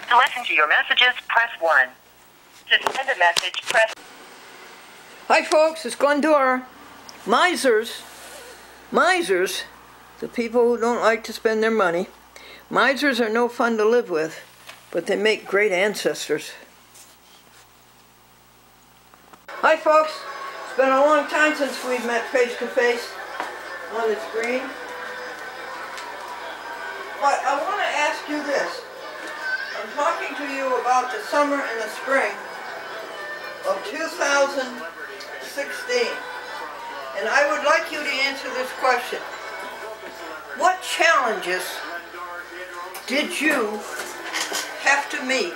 To listen to your messages, press 1. To send a message, press... Hi folks, it's Glendora. Misers, the people who don't like to spend their money, misers are no fun to live with, but they make great ancestors. Hi folks, it's been a long time since we've met face to face on the screen. But I want to ask you this. I'm talking to you about the summer and the spring of 2016. And I would like you to answer this question. What challenges did you have to meet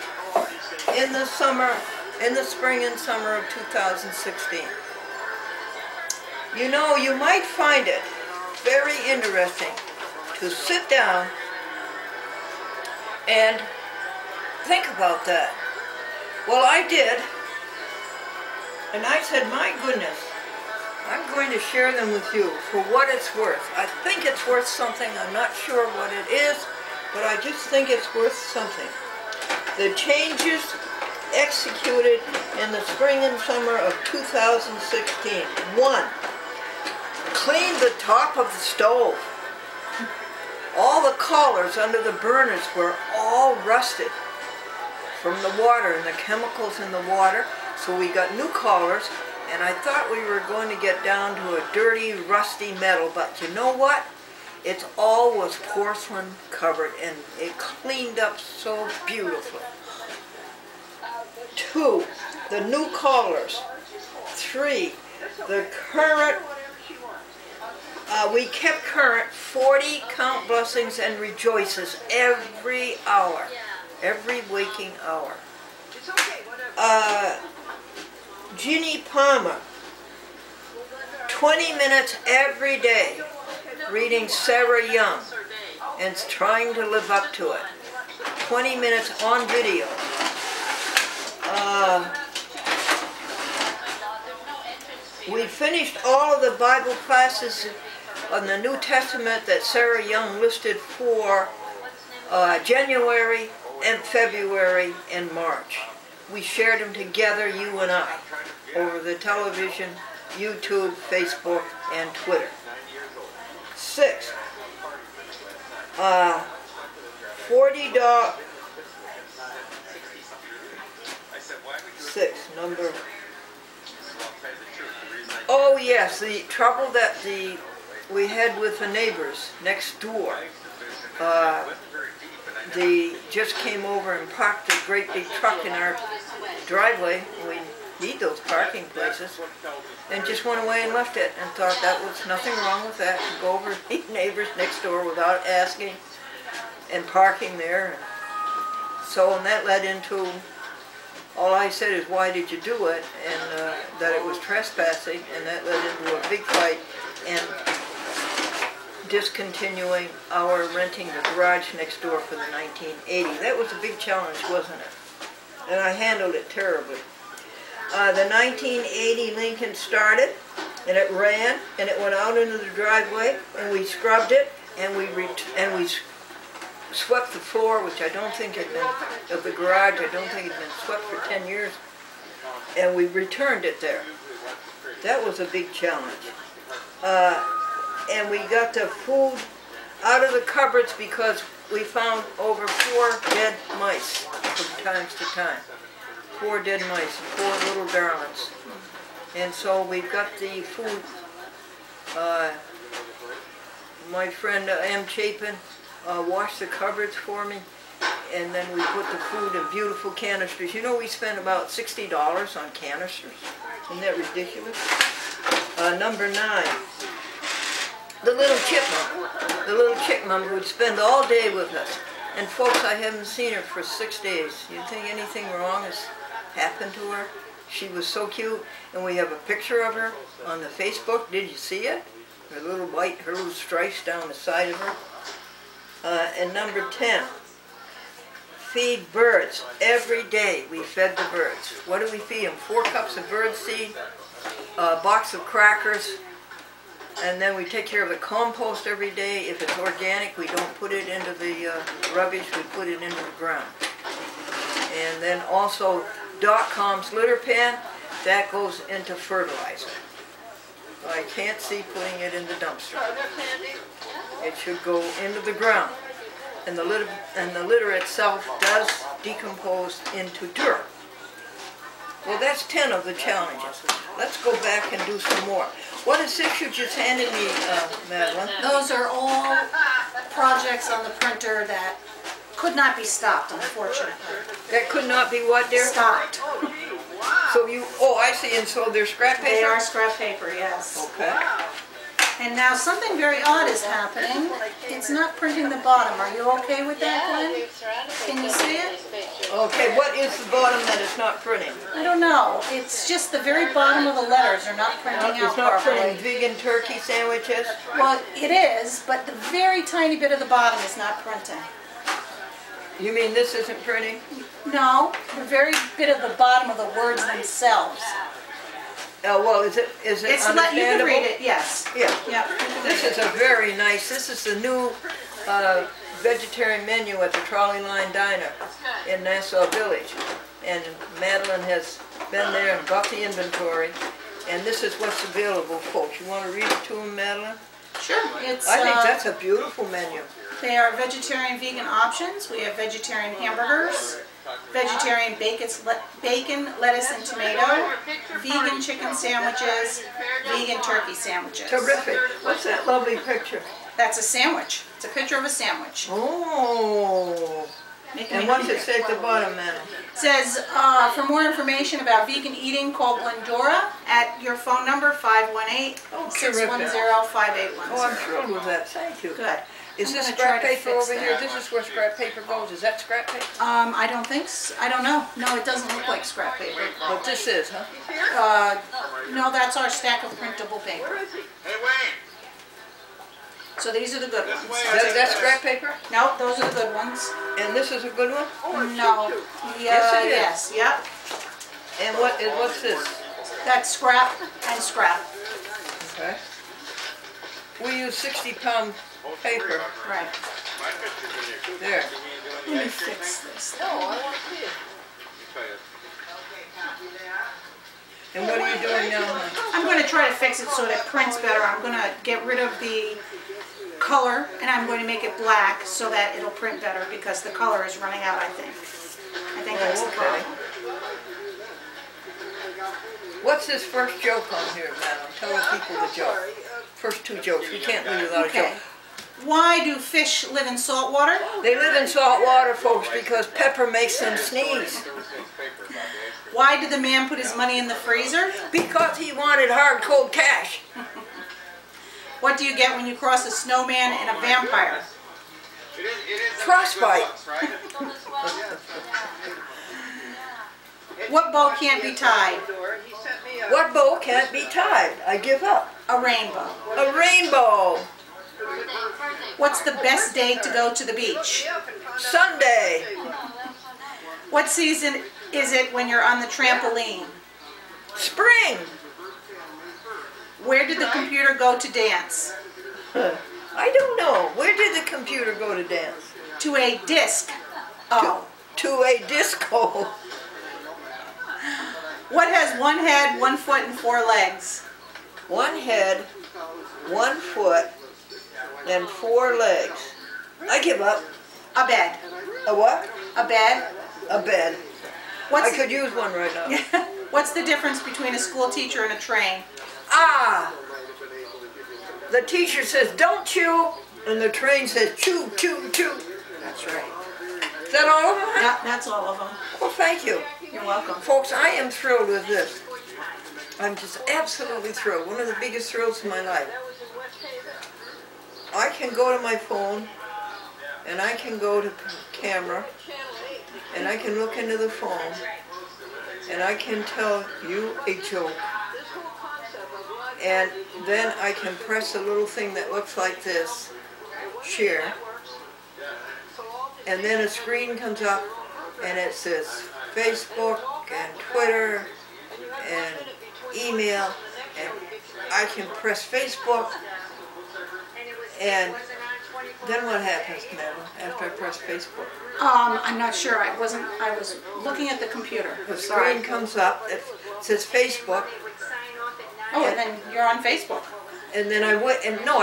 in the spring and summer of 2016? You know, you might find it very interesting to sit down and think about that. Well, I did, and I said, my goodness, I'm going to share them with you for what it's worth. I think it's worth something. I'm not sure what it is, but I just think it's worth something. The changes executed in the spring and summer of 2016. 1. Clean the top of the stove. All the collars under the burners were all rusted from the water and the chemicals in the water. So we got new collars, and I thought we were going to get down to a dirty, rusty metal, but you know what? It all was porcelain covered, and it cleaned up so beautifully. 2, the new collars. 3, the current, we kept current 40 count blessings and rejoices every hour, every waking hour. Ginny Palmer, 20 minutes every day reading Sarah Young and trying to live up to it. 20 minutes on video. We finished all of the Bible classes on the New Testament that Sarah Young listed for January and February and March. We shared them together, you and I, over the television, YouTube, Facebook, and Twitter. 6, $40. 6, number. Oh yes, the trouble that we had with the neighbors next door. They just came over and parked a great big truck in our driveway. We need those parking places, and just went away and left it, and thought that was nothing wrong with that, to go over to the neighbors next door without asking and parking there. And that led into, all I said is, why did you do it? And that it was trespassing, and that led into a big fight and discontinuing our renting the garage next door for the 1980. That was a big challenge, wasn't it? And I handled it terribly. The 1980 Lincoln started, and it ran, and it went out into the driveway, and we scrubbed it, and we swept the floor, which I don't think had been, of the garage, I don't think had been swept for 10 years, and we returned it there. That was a big challenge. And we got the food out of the cupboards because we found over 4 dead mice from time to time. 4 dead mice, 4 little darlings. And so we got the food. My friend M. Chapin washed the cupboards for me, and then we put the food in beautiful canisters. You know, we spent about $60 on canisters. Isn't that ridiculous? Number 9. The little chipmunk. The little chipmunk would spend all day with us. And folks, I haven't seen her for 6 days. You think anything wrong has happened to her? She was so cute, and we have a picture of her on the Facebook. Did you see it? Her little white, her little stripes down the side of her. And number 10, feed birds. Every day we fed the birds. What do we feed them? 4 cups of bird seed, a box of crackers, and then we take care of the compost every day. If it's organic, we don't put it into the rubbish, we put it into the ground. And then also .com's litter pan, that goes into fertilizer. I can't see putting it in the dumpster. It should go into the ground. And the litter itself does decompose into dirt. Well, that's 10 of the challenges. Let's go back and do some more. What is this you just handed me, Madeline? Those are all projects on the printer that could not be stopped, unfortunately. That could not be what, dear? Stopped. So you, oh, I see, and so they're scrap paper? They are scrap paper, yes. Okay. And now something very odd is happening. It's not printing the bottom. Are you okay with that, Glenn? Can you see it? Okay, what is the bottom that it's not printing? I don't know. It's just the very bottom of the letters are not printing out It's not properly. printing vegan turkey sandwiches? Well, it is, but the very tiny bit of the bottom is not printing. You mean this isn't printing? No, the very bit of the bottom of the words themselves. Oh, well, is it It's understandable? you can read it, yes. Yeah. Yeah. This is a very nice, this is the new vegetarian menu at the Trolley Line Diner in Nassau Village. And Madeline has been there and got the inventory. And this is what's available, folks. You want to read it to them, Madeline? Sure. It's, I think that's a beautiful menu. They are vegetarian vegan options. We have vegetarian hamburgers, vegetarian bacon, lettuce, and tomato, vegan chicken sandwiches, vegan turkey sandwiches. Terrific. What's that lovely picture? That's a sandwich. It's a picture of a sandwich. Oh. And what's it say at the bottom, Madam? It says, for more information about vegan eating, call Glendora at your phone number, 518-610-5810. Oh, I'm thrilled with that. Thank you. Good. Is I'm this gonna scrap try to paper fix over here? that. This is where scrap paper goes. Is that scrap paper? I don't think so. I don't know. No, it doesn't look like scrap paper. But this is, huh? No, that's our stack of printable paper. So these are the good ones. That's scrap paper? No, those are the good ones. And this is a good one? No. Yes, it is. Yes, yep. And what's this? That's scrap and scrap. Okay. We use 60-pound paper. Right. There. Let me fix this. And what are you doing now, hon? I'm going to try to fix it so that it prints better. I'm going to get rid of the color and I'm going to make it black so that it'll print better because the color is running out, I think. I think that's the problem. What's this first joke on here, Madeline? Tell the people the joke. First two jokes. We can't leave without a joke. Why do fish live in salt water? They live in salt water, folks, because pepper makes them sneeze. Why did the man put his money in the freezer? Because he wanted hard, cold cash. What do you get when you cross a snowman and a vampire? Frostbite. What bow can't be tied? What bow can't be tied? I give up. A rainbow. A rainbow. What's the best day to go to the beach? Sunday. What season is it when you're on the trampoline? Spring. Where did the computer go to dance? I don't know. Where did the computer go to dance? To a disc. Oh. To a disco. What has one head, 1 foot, and 4 legs? One head, 1 foot, and 4 legs. I give up. A bed. A what? A bed. A bed. I could use one right now. What's the difference between a school teacher and a train? Ah! The teacher says, don't chew, and the train says, chew, chew, chew. That's right. Is that all of them? Yeah, that's all of them. Well, thank you. You're welcome. Folks, I am thrilled with this. I'm just absolutely thrilled. One of the biggest thrills of my life. I can go to my phone, and I can go to camera, and I can look into the phone, and I can tell you a joke. And then I can press a little thing that looks like this, share, and then a screen comes up and it says Facebook and Twitter and email, and I can press Facebook, and then what happens, Madeline, after I press Facebook? I'm not sure. I was looking at the computer. The screen comes up, it says Facebook. Oh, and then you're on Facebook. And then I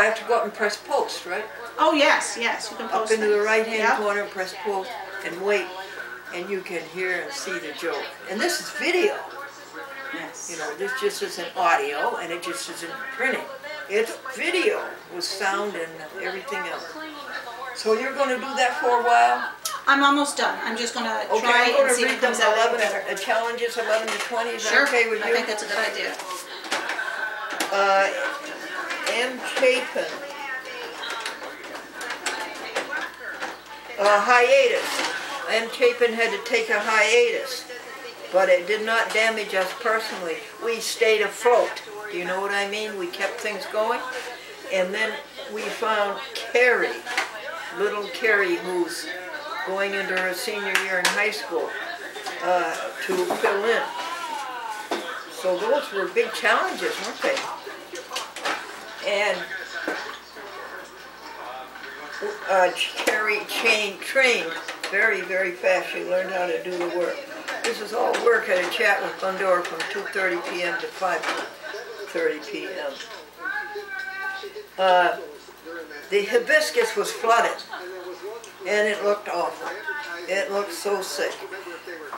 have to go up and press post, right? Oh, yes, yes, you can post Up into the things. right-hand corner, press post, and wait, and you can hear and see the joke. And this is video. Yes. You know, this just isn't audio, and it just isn't printing. It's video with sound and everything else. So you're going to do that for a while? I'm almost done. I'm just going to Okay, try I'm going and to see if read it them comes out any 11, better. challenges 11 to 20. Is Sure. that okay with you? I think that's a good idea. M. Chapin. A hiatus. M. Chapin had to take a hiatus, but it did not damage us personally. We stayed afloat. Do you know what I mean? We kept things going. And then we found Carrie, little Carrie, who's going into her senior year in high school, to fill in. So those were big challenges, weren't they? And Carrie trained very, very fast. She learned how to do the work. This is all work at a chat with Glendora from 2:30 p.m. to 5:30 p.m. The hibiscus was flooded, and it looked awful. It looked so sick.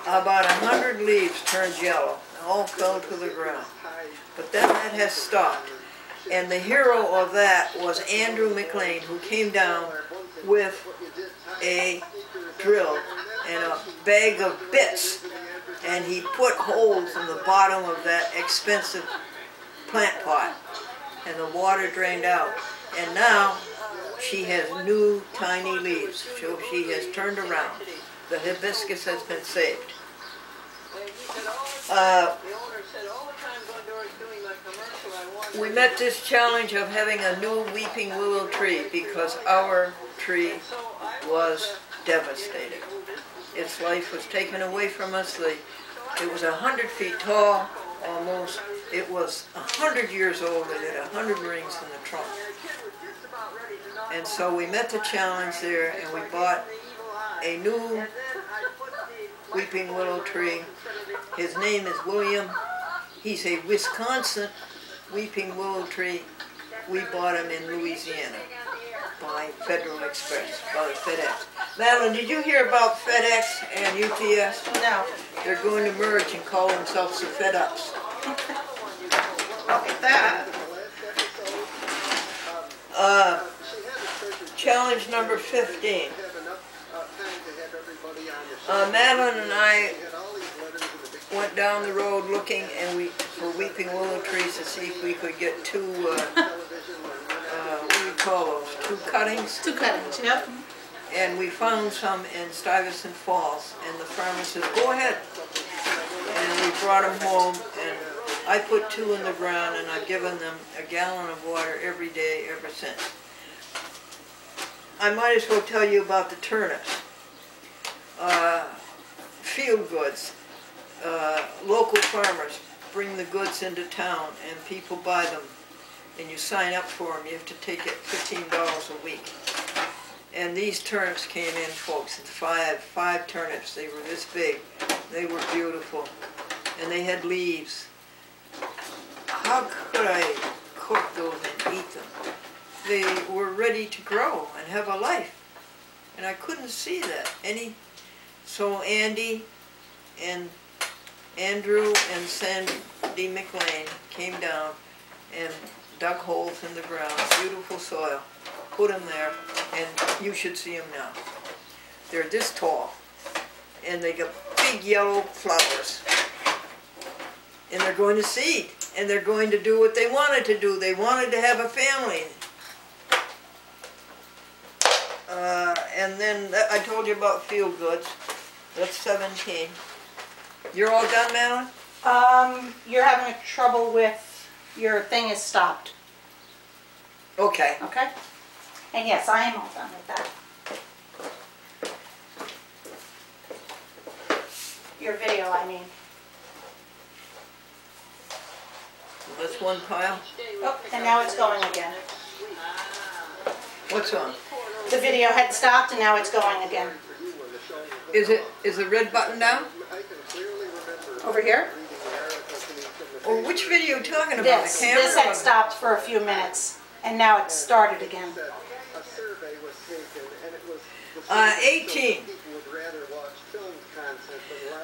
About 100 leaves turned yellow, and all fell to the ground. But then that has stopped. And the hero of that was Andrew McLean, who came down with a drill and a bag of bits, and he put holes in the bottom of that expensive plant pot, and the water drained out. And now she has new tiny leaves, so she has turned around. The hibiscus has been saved. We met this challenge of having a new weeping willow tree because our tree was devastated. Its life was taken away from us. It was 100 feet tall, almost. It was 100 years old. It had 100 rings in the trunk. And so we met the challenge there, and we bought a new weeping willow tree. His name is William. He's a Wisconsin weeping willow tree. We bought him in Louisiana by Federal Express, by FedEx. Madeline, did you hear about FedEx and UPS? No. They're going to merge and call themselves the FedUps. Look at that. Challenge number 15. Madeline and I went down the road looking for weeping willow trees to see if we could get two, what do you call those, two cuttings? Two cuttings, yep. And we found some in Stuyvesant Falls, and the farmer said, go ahead. And we brought them home, and I put two in the ground, and I've given them a gallon of water every day ever since. I might as well tell you about the turnips. Field goods. Local farmers bring the goods into town, and people buy them, and you sign up for them. You have to take it $15 a week. And these turnips came in, folks, in five turnips. They were this big. They were beautiful, and they had leaves. How could I cook those and eat them? They were ready to grow and have a life, and I couldn't see that So Andy and Andrew and Sandy McLean came down and dug holes in the ground, beautiful soil, put them there, and you should see them now. They're this tall, and they got big yellow flowers, and they're going to seed, and they're going to do what they wanted to do. They wanted to have a family. And then I told you about field goods. That's 17. You're all done, Madeline? You're having trouble with, your thing is stopped. Okay. Okay? And yes, I am all done with that. Your video, I mean. That's one pile. Oh, and now it's going again. What's on? The video had stopped and now it's going again. Is the red button down? Over here? Or which video are you talking about? This. The camera? This had stopped for a few minutes and now it's started again. 18.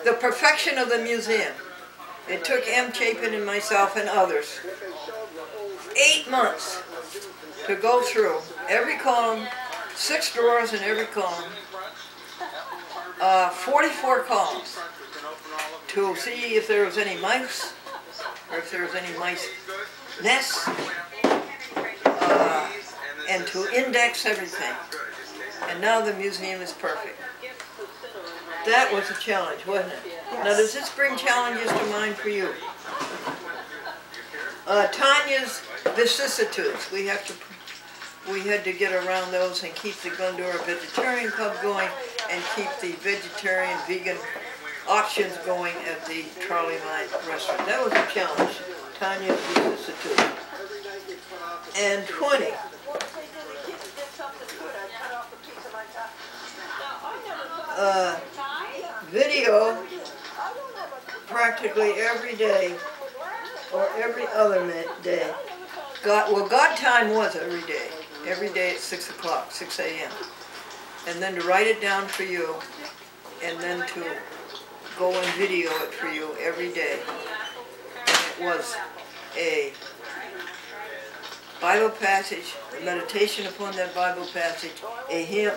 The perfection of the museum. It took M. Chapin and myself and others 8 months to go through every column, 6 drawers in every column, 44 columns, to see if there was any mice, or if there was any mice nests, and to index everything. And now the museum is perfect. That was a challenge, wasn't it? Yes. Now, does this bring challenges to mind for you? Tanya's vicissitudes. We had to get around those and keep the Glendora Vegetarian Club going and keep the vegetarian, vegan options going at the Trolley Line restaurant. That was a challenge. Tanya's vicissitudes. And 20. Video practically every day or every other day. God time was every day at 6 o'clock, 6 a.m. And then to write it down for you, and then to go and video it for you every day. And it was a Bible passage, a meditation upon that Bible passage, a hymn,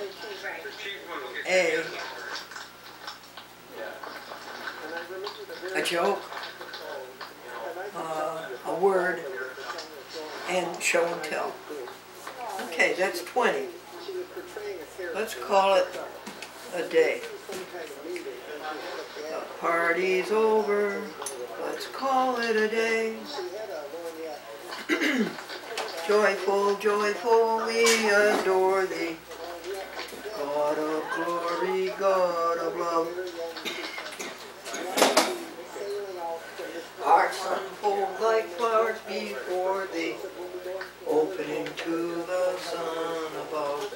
a joke, a word, and show and tell. Okay, that's 20. Let's call it a day. The party's over. Let's call it a day. Joyful, joyful, we adore thee. God of glory, God of love. Hearts unfold like flowers before thee, opening to the sun above.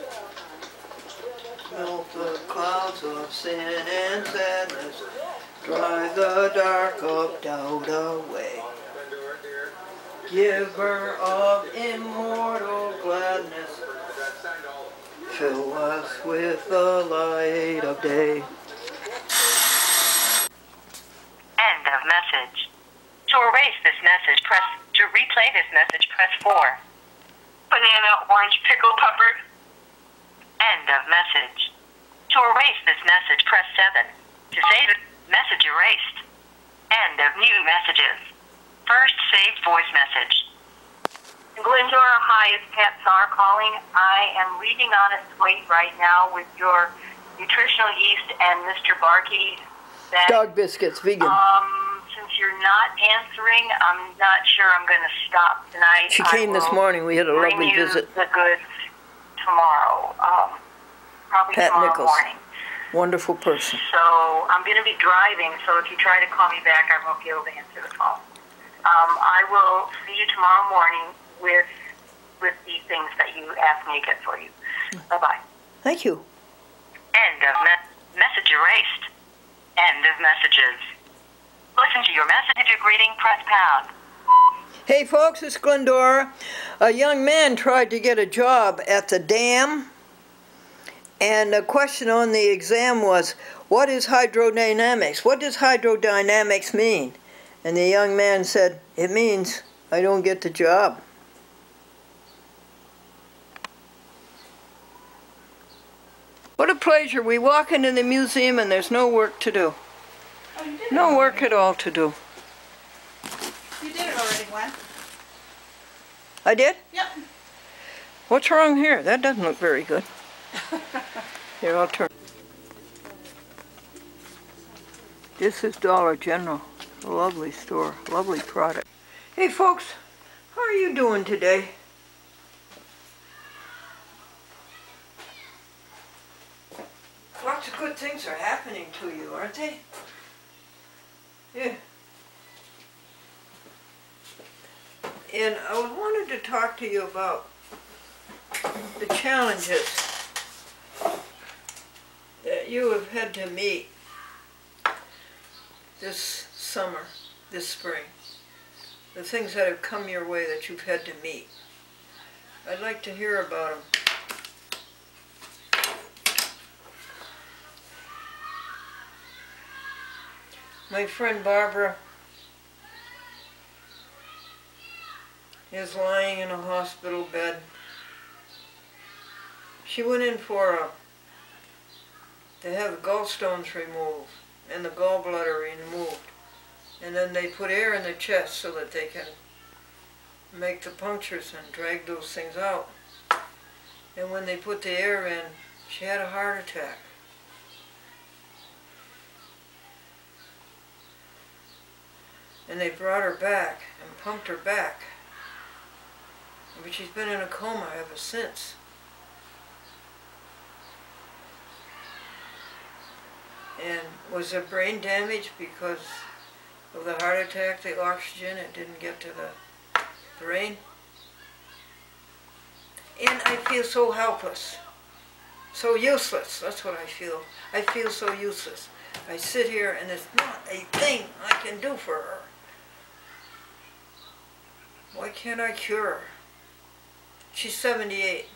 Melt the clouds of sin and sadness, drive the dark of doubt away. Giver of immortal gladness, fill us with the light of day. End of message. To erase this message, to replay this message, press 4. Banana, orange, pickle, pepper. End of message. To erase this message, press 7. To save it, message erased. End of new messages. First saved voice message. Glendora, hi, it's Pat Sarr calling. I am reading on its weight right now with your nutritional yeast and Mr. Barkey. Dog biscuits, vegan. Since you're not answering, I'm not sure I'm going to stop tonight. She came this morning. We had a lovely visit. The goods tomorrow, probably Pat tomorrow Nichols. morning. Wonderful person. So I'm going to be driving, so if you try to call me back, I won't be able to answer the phone. I will see you tomorrow morning with the things that you asked me to get for you. Bye-bye. Thank you. End of message erased. End of messages. Listen to your message. If you're greeting, press pound. Hey folks, it's Glendora. A young man tried to get a job at the dam, and the question on the exam was, what is hydrodynamics? What does hydrodynamics mean? And the young man said, it means I don't get the job. What a pleasure. We walk into the museum and there's no work to do. No work at all to do. You did it already, Gwen. I did? Yep. What's wrong here? That doesn't look very good. Here, I'll turn. This is Dollar General. A lovely store, lovely product. Hey folks, how are you doing today? Lots of good things are happening to you, aren't they? Yeah. And I wanted to talk to you about the challenges that you have had to meet this summer, this spring. The things that have come your way that you've had to meet. I'd like to hear about them. My friend Barbara is lying in a hospital bed. She went in to have the gallstones removed and the gallbladder removed. And then they put air in the chest so that they can make the punctures and drag those things out. And when they put the air in, she had a heart attack. And they brought her back and pumped her back. But she's been in a coma ever since. And was there brain damage because of the heart attack, the oxygen, it didn't get to the brain? And I feel so helpless, so useless. That's what I feel. I feel so useless. I sit here and there's not a thing I can do for her. Why can't I cure her? She's 78.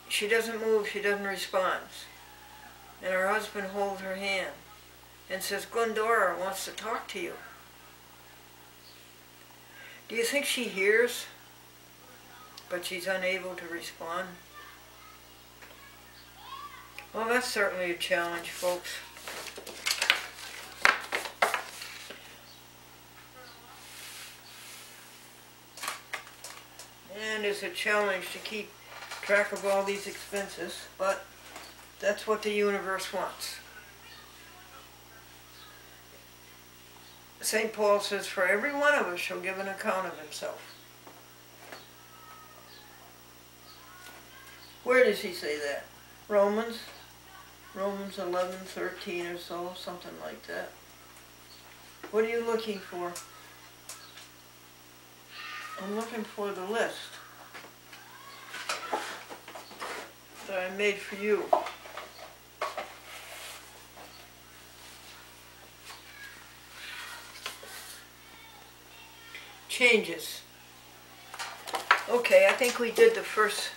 She doesn't move, she doesn't respond. And her husband holds her hand and says, Glendora wants to talk to you. Do you think she hears, but she's unable to respond? Well, that's certainly a challenge, folks. And it's a challenge to keep track of all these expenses, but that's what the universe wants. St. Paul says, for every one of us shall give an account of himself. Where does he say that? Romans 11:13 or so, something like that. What are you looking for? I'm looking for the list that I made for you. Changes. Okay, I think we did the first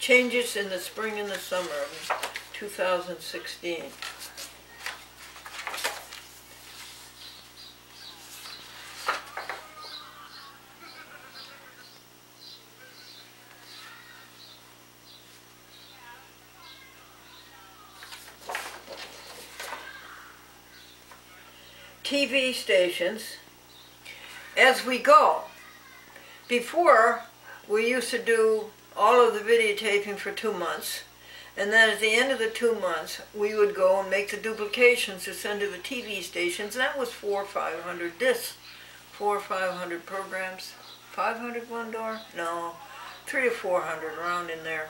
changes in the spring and the summer of 2016. TV stations as we go. Before, we used to do all of the videotaping for 2 months, and then at the end of the 2 months we would go and make the duplications to send to the TV stations. That was 400 or 500 discs, 400 or 500 programs. 500 Glendora? No, 300 or 400 around in there.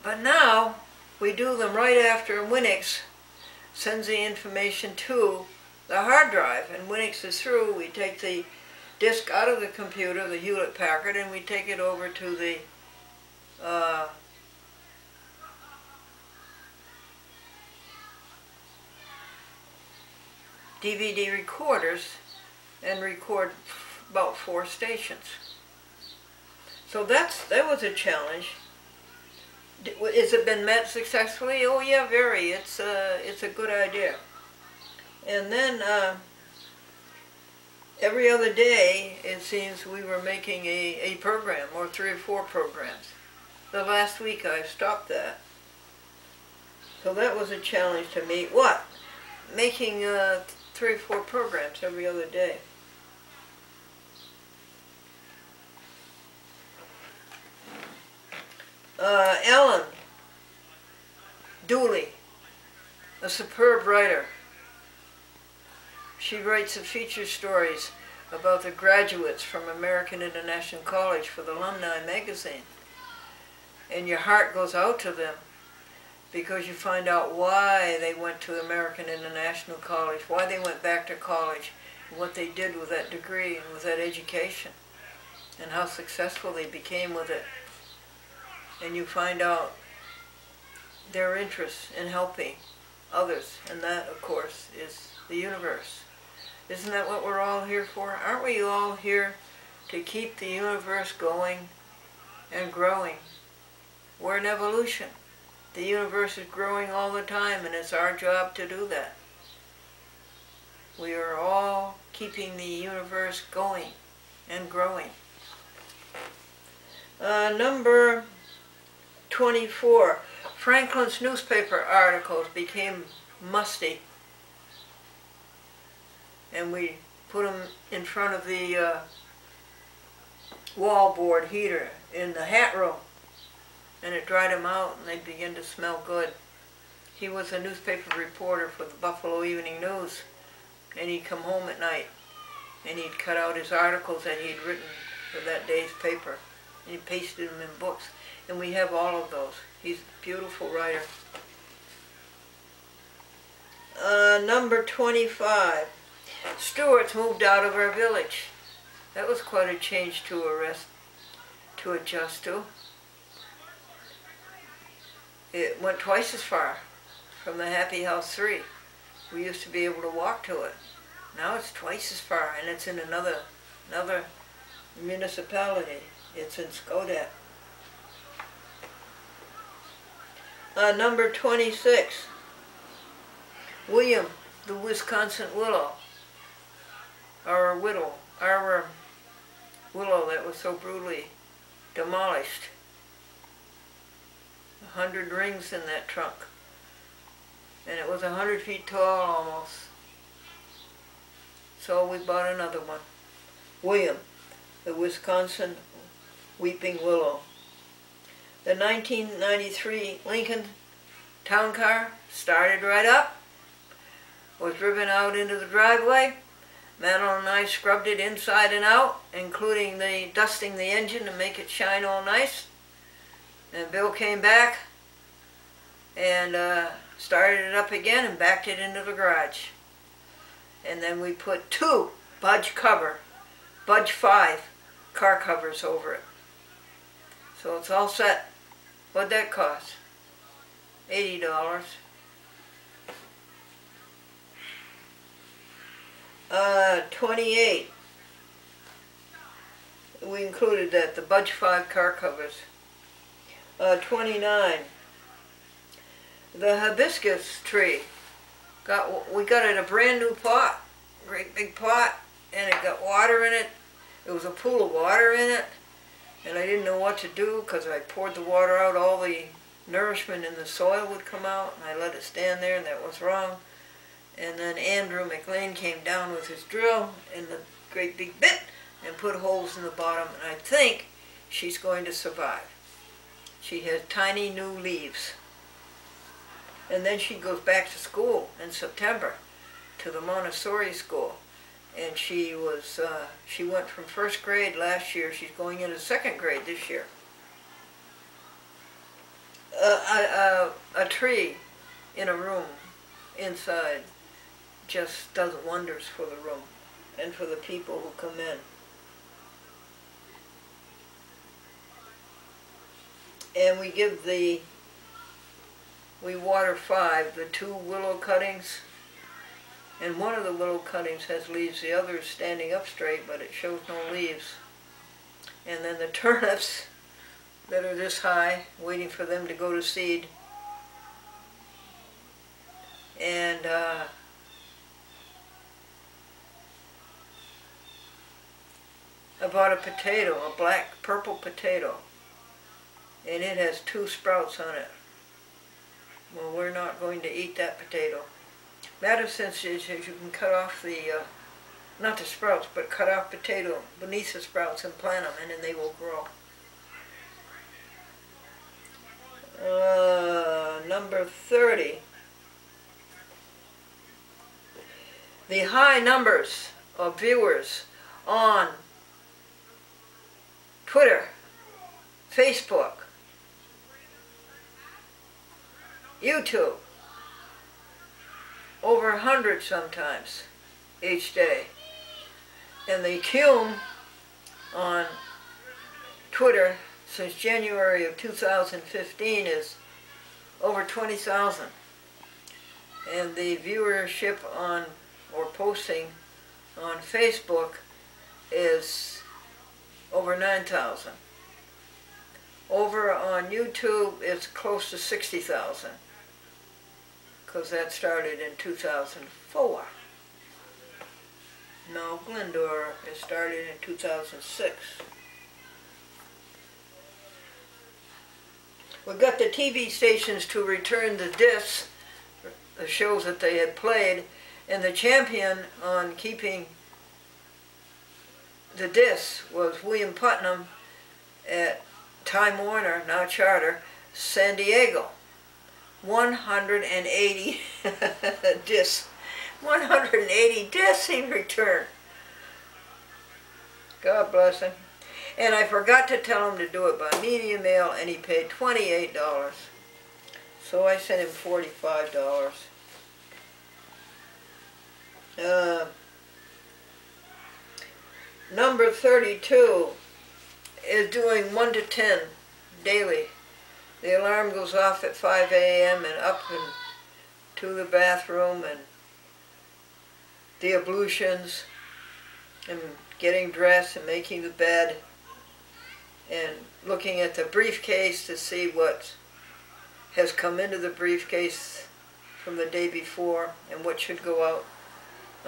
But now we do them right after Winix sends the information to the hard drive, and Winix is through. We take the disk out of the computer, the Hewlett-Packard, and we take it over to the DVD recorders and record about 4 stations. So that was a challenge. Has it been met successfully? Oh yeah, very. It's a good idea. And then every other day, it seems we were making a program, or 3 or 4 programs. The last week I stopped that. So that was a challenge to me. What? Making 3 or 4 programs every other day. Ellen Dooley, a superb writer. She writes the feature stories about the graduates from American International College for the Alumni magazine. And your heart goes out to them because you find out why they went to American International College, why they went back to college, and what they did with that degree and with that education, and how successful they became with it. And you find out their interest in helping others, and that, of course, is the universe. Isn't that what we're all here for? Aren't we all here to keep the universe going and growing? We're in evolution. The universe is growing all the time, and it's our job to do that. We are all keeping the universe going and growing. Number 24. Franklin's newspaper articles became musty, and we put them in front of the wallboard heater in the hat room, and it dried them out and they began to smell good. He was a newspaper reporter for the Buffalo Evening News, and he'd come home at night and he'd cut out his articles that he'd written for that day's paper, and he pasted them in books, and we have all of those. He's a beautiful writer. Number 25. Stewart's moved out of our village. That was quite a change to adjust to. It went twice as far from the Happy House 3. We used to be able to walk to it. Now it's twice as far, and it's in another municipality. It's in Skodak. Number 26. William, the Wisconsin willow. Our willow that was so brutally demolished. 100 rings in that trunk. And it was 100 feet tall almost. So we bought another one. William, the Wisconsin weeping willow. The 1993 Lincoln town car started right up, was driven out into the driveway. Madeline and I scrubbed it inside and out, including dusting the engine to make it shine all nice. And Bill came back and started it up again and backed it into the garage. And then we put 2 Budge 5 car covers over it. So it's all set. What'd that cost? $80. 28. We included that, the Budge 5 car covers. 29. The hibiscus tree. We got it a brand new pot, great big pot, and it got water in it. There was a pool of water in it, and I didn't know what to do because I poured the water out, all the nourishment in the soil would come out, and I let it stand there, and that was wrong. And then Andrew McLean came down with his drill and the great big bit and put holes in the bottom, and I think she's going to survive. She has tiny new leaves. And then she goes back to school in September to the Montessori school. And she went from 1st grade last year, she's going into 2nd grade this year. A tree in a room inside just does wonders for the room and for the people who come in. And we water 5, the 2 willow cuttings, and one of the willow cuttings has leaves, the other is standing up straight, but it shows no leaves. And then the turnips that are this high, waiting for them to go to seed. And I bought a potato, a black purple potato, and it has 2 sprouts on it. Well, we're not going to eat that potato. Medicine is you can cut off the, not the sprouts, but cut off potato beneath the sprouts and plant them, and then they will grow. Number 30. The high numbers of viewers on Twitter, Facebook, YouTube, over 100 sometimes each day. And the cume on Twitter since January of 2015 is over 20,000. And the viewership on, or posting on Facebook is over 9,000. Over on YouTube, it's close to 60,000, because that started in 2004. No, Glendora, it started in 2006. we got the TV stations to return the discs, the shows that they had played, and the champion on keeping the discs was William Putnam at Time Warner, now Charter, San Diego. 180 discs. 180 discs he returned. God bless him. And I forgot to tell him to do it by media mail, and he paid $28. So I sent him $45. Number 32 is doing 1 to 10 daily. The alarm goes off at 5 a.m. and up and to the bathroom and the ablutions and getting dressed and making the bed and looking at the briefcase to see what has come into the briefcase from the day before and what should go out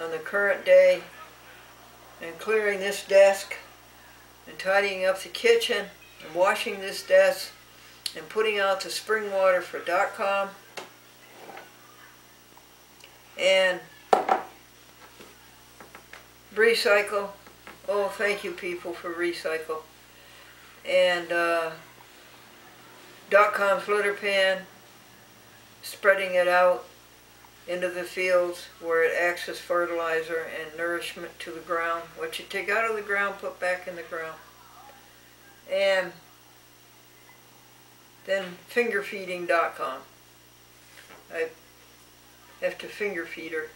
on the current day, and clearing this desk and tidying up the kitchen and washing this desk and putting out the spring water for .com and recycle. Oh, thank you people for recycle. And .com's litter pan, spreading it out into the fields where it acts as fertilizer and nourishment to the ground. What you take out of the ground, put back in the ground. And then fingerfeeding.com. I have to finger feed her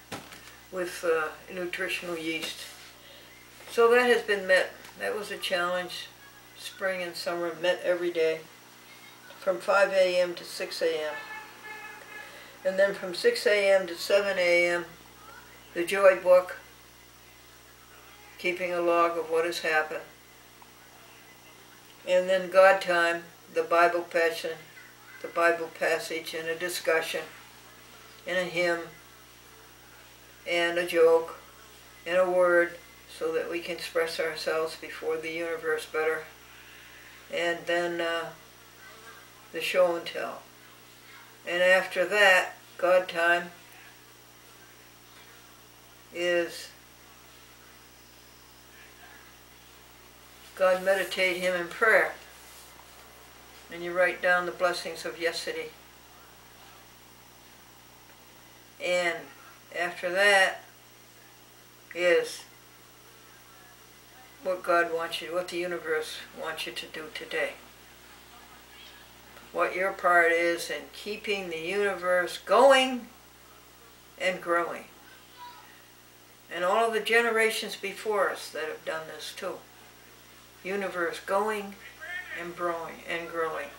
with nutritional yeast. So that has been met. That was a challenge. Spring and summer met every day from 5 a.m. to 6 a.m. And then from 6 a.m. to 7 a.m. the Joy Book, keeping a log of what has happened. And then God Time, the Bible passage, and a discussion, and a hymn, and a joke, and a word, so that we can express ourselves before the universe better. And then the show and tell. And after that, God Time is God meditate Him in prayer. And you write down the blessings of yesterday. And after that is what God wants you, what the universe wants you to do today. What your part is in keeping the universe going and growing. And all of the generations before us that have done this too. Universe going and growing and growing.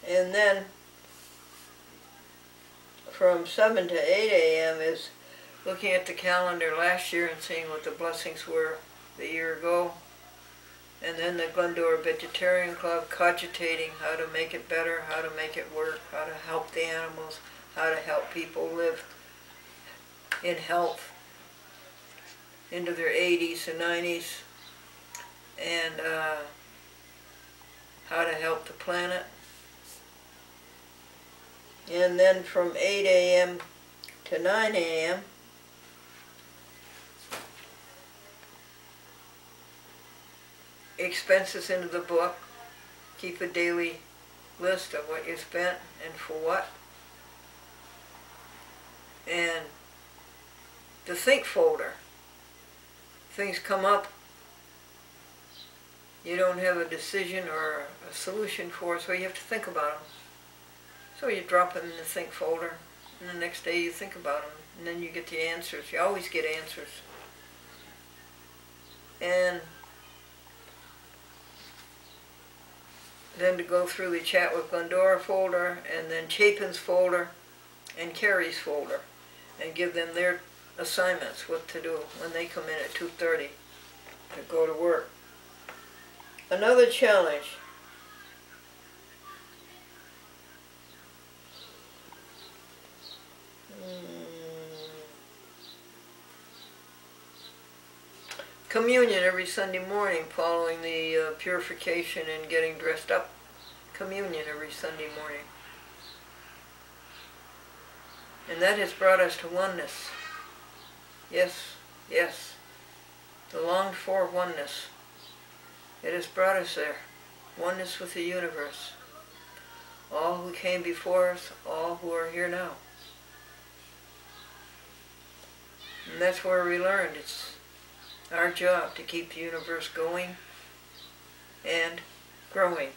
And then from 7 to 8 a.m. is looking at the calendar last year and seeing what the blessings were the year ago. And then the Glendora Vegetarian Club, cogitating how to make it better, how to make it work, how to help the animals, how to help people live in health into their 80s and 90s, and how to help the planet. And then from 8 a.m. to 9 a.m. expenses into the book, keep a daily list of what you spent and for what. And the think folder. Things come up you don't have a decision or a solution for, so you have to think about them. So you drop them in the think folder, and the next day you think about them, and then you get the answers. You always get answers. And then to go through the Chat with Glendora folder, and then Chapin's folder, and Carrie's folder, and give them their assignments, what to do when they come in at 2:30 to go to work. Another challenge. Communion every Sunday morning following the purification and getting dressed up communion every Sunday morning. And that has brought us to oneness. Yes, yes, the longed for oneness. It has brought us there, oneness with the universe. All who came before us, all who are here now. And that's where we learned it's our job to keep the universe going and growing.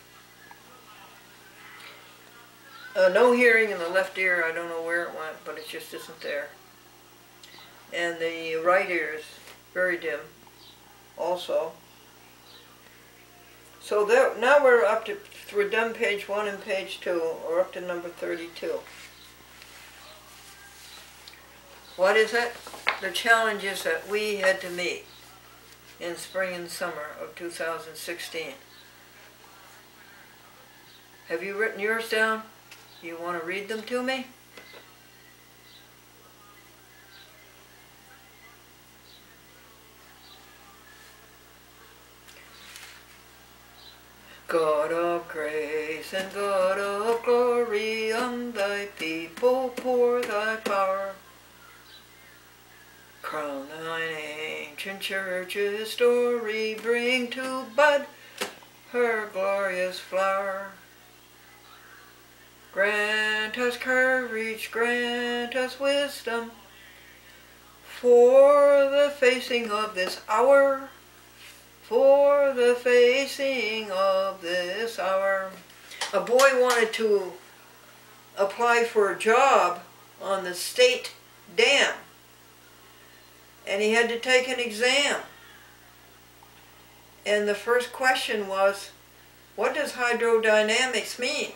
No hearing in the left ear, I don't know where it went, but it just isn't there. And the right ear is very dim also. So there, now we're done page 1 and page 2, or up to number 32. What is it? The challenges that we had to meet in spring and summer of 2016. Have you written yours down? You want to read them to me? God of grace and God of glory, on thy people pour thy power. Crown thine ancient church's story, bring to bud her glorious flower. Grant us courage, grant us wisdom, for the facing of this hour. For the facing of this hour. A boy wanted to apply for a job on the state dam, and he had to take an exam. And the first question was, what does hydrodynamics mean?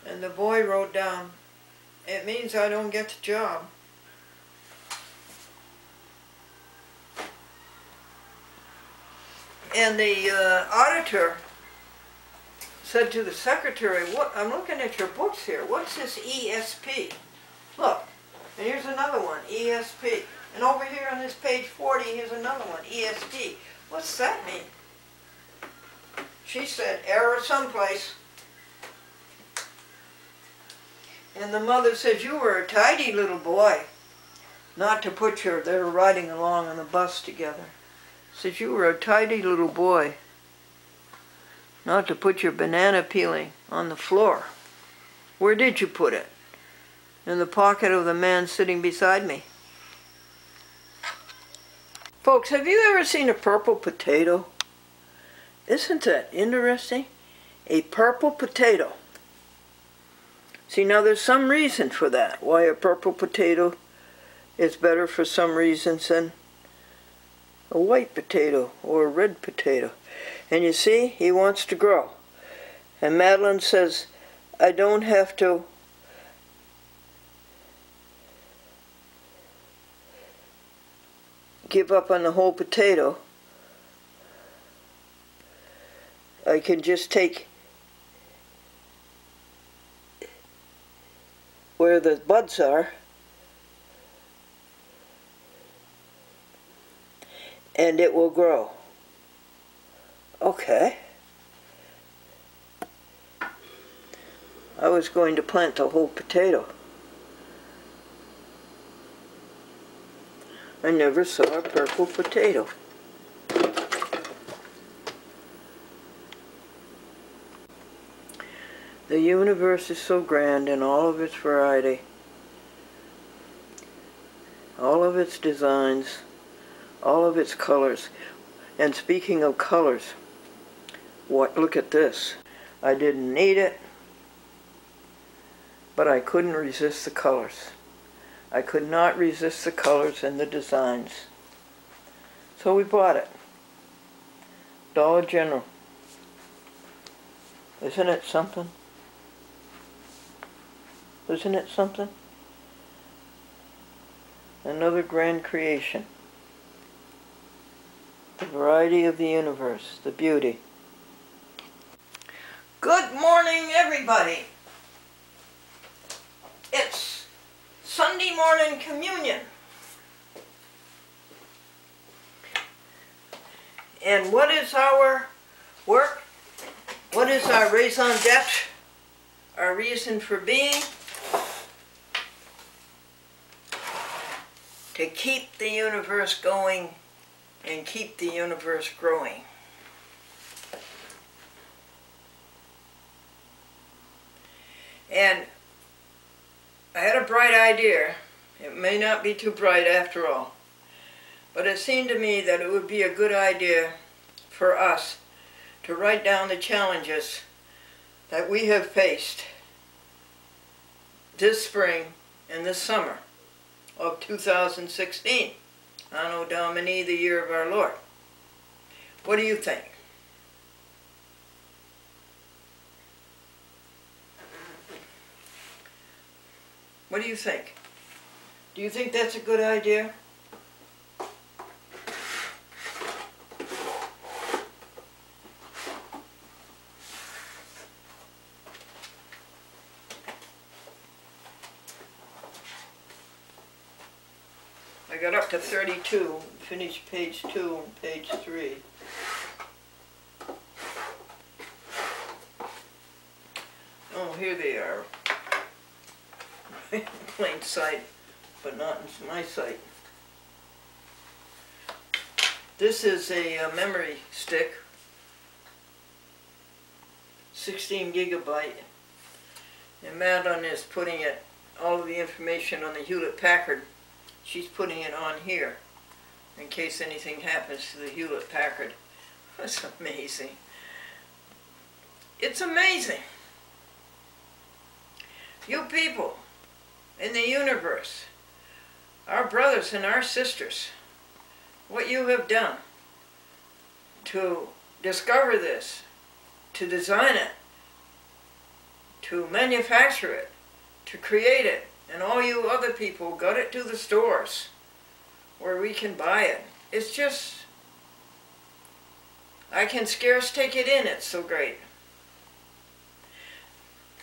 And the boy wrote down, it means I don't get the job. And the auditor said to the secretary, "What? I'm looking at your books here. What's this ESP? Look, and here's another one, ESP. And over here on this page 40, here's another one, ESP. What's that mean?" She said, "Error someplace." And the mother said, "You were a tidy little boy not to put your," they were riding along on the bus together. Says, "You were a tidy little boy not to put your banana peeling on the floor. Where did you put it?" "In the pocket of the man sitting beside me." Folks, have you ever seen a purple potato? Isn't that interesting? A purple potato. See, now there's some reason for that, why a purple potato is better for some reasons than a white potato or a red potato. And you see, he wants to grow. And Madeline says, I don't have to give up on the whole potato. I can just take where the buds are and it will grow. Okay. I was going to plant the whole potato. I never saw a purple potato. The universe is so grand in all of its variety, all of its designs, all of its colors. And speaking of colors, look at this. I didn't need it, but I couldn't resist the colors. I could not resist the colors and the designs. So we bought it. Dollar General. Isn't it something? Isn't it something? Another grand creation. The variety of the universe, the beauty. Good morning, everybody. It's Sunday morning communion. And what is our work? What is our raison d'etre? Our reason for being? To keep the universe going and keep the universe growing. And I had a bright idea. It may not be too bright after all. But it seemed to me that it would be a good idea for us to write down the challenges that we have faced this spring and this summer of 2016, Anno Domini, the year of our Lord. What do you think? What do you think? Do you think that's a good idea? I got up to 32, finished page 2 and page 3. Oh, here they are. Plain sight, but not in my sight. This is a memory stick, 16 gigabyte, and Madeline is putting it, all of the information on the Hewlett-Packard. She's putting it on here in case anything happens to the Hewlett-Packard. That's amazing. It's amazing. You people in the universe, our brothers and our sisters, what you have done to discover this, to design it, to manufacture it, to create it, and all you other people got it to the stores where we can buy it. It's just, I can scarce take it in, it's so great.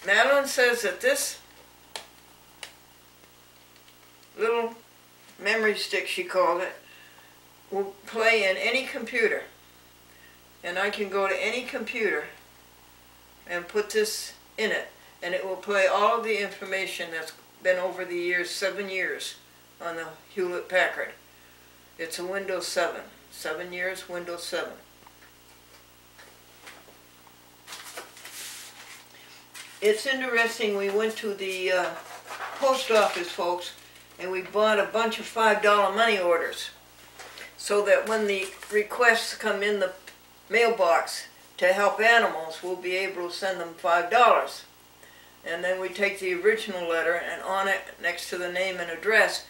Madeline says that this little memory stick, she called it, will play in any computer. And I can go to any computer and put this in it, and it will play all of the information that's been over the years, 7 years, on the Hewlett-Packard. It's a Windows 7. 7 years, Windows 7. It's interesting, we went to the post office, folks, and we bought a bunch of $5 money orders so that when the requests come in the mailbox to help animals, we'll be able to send them $5. And then we take the original letter, and on it, next to the name and address,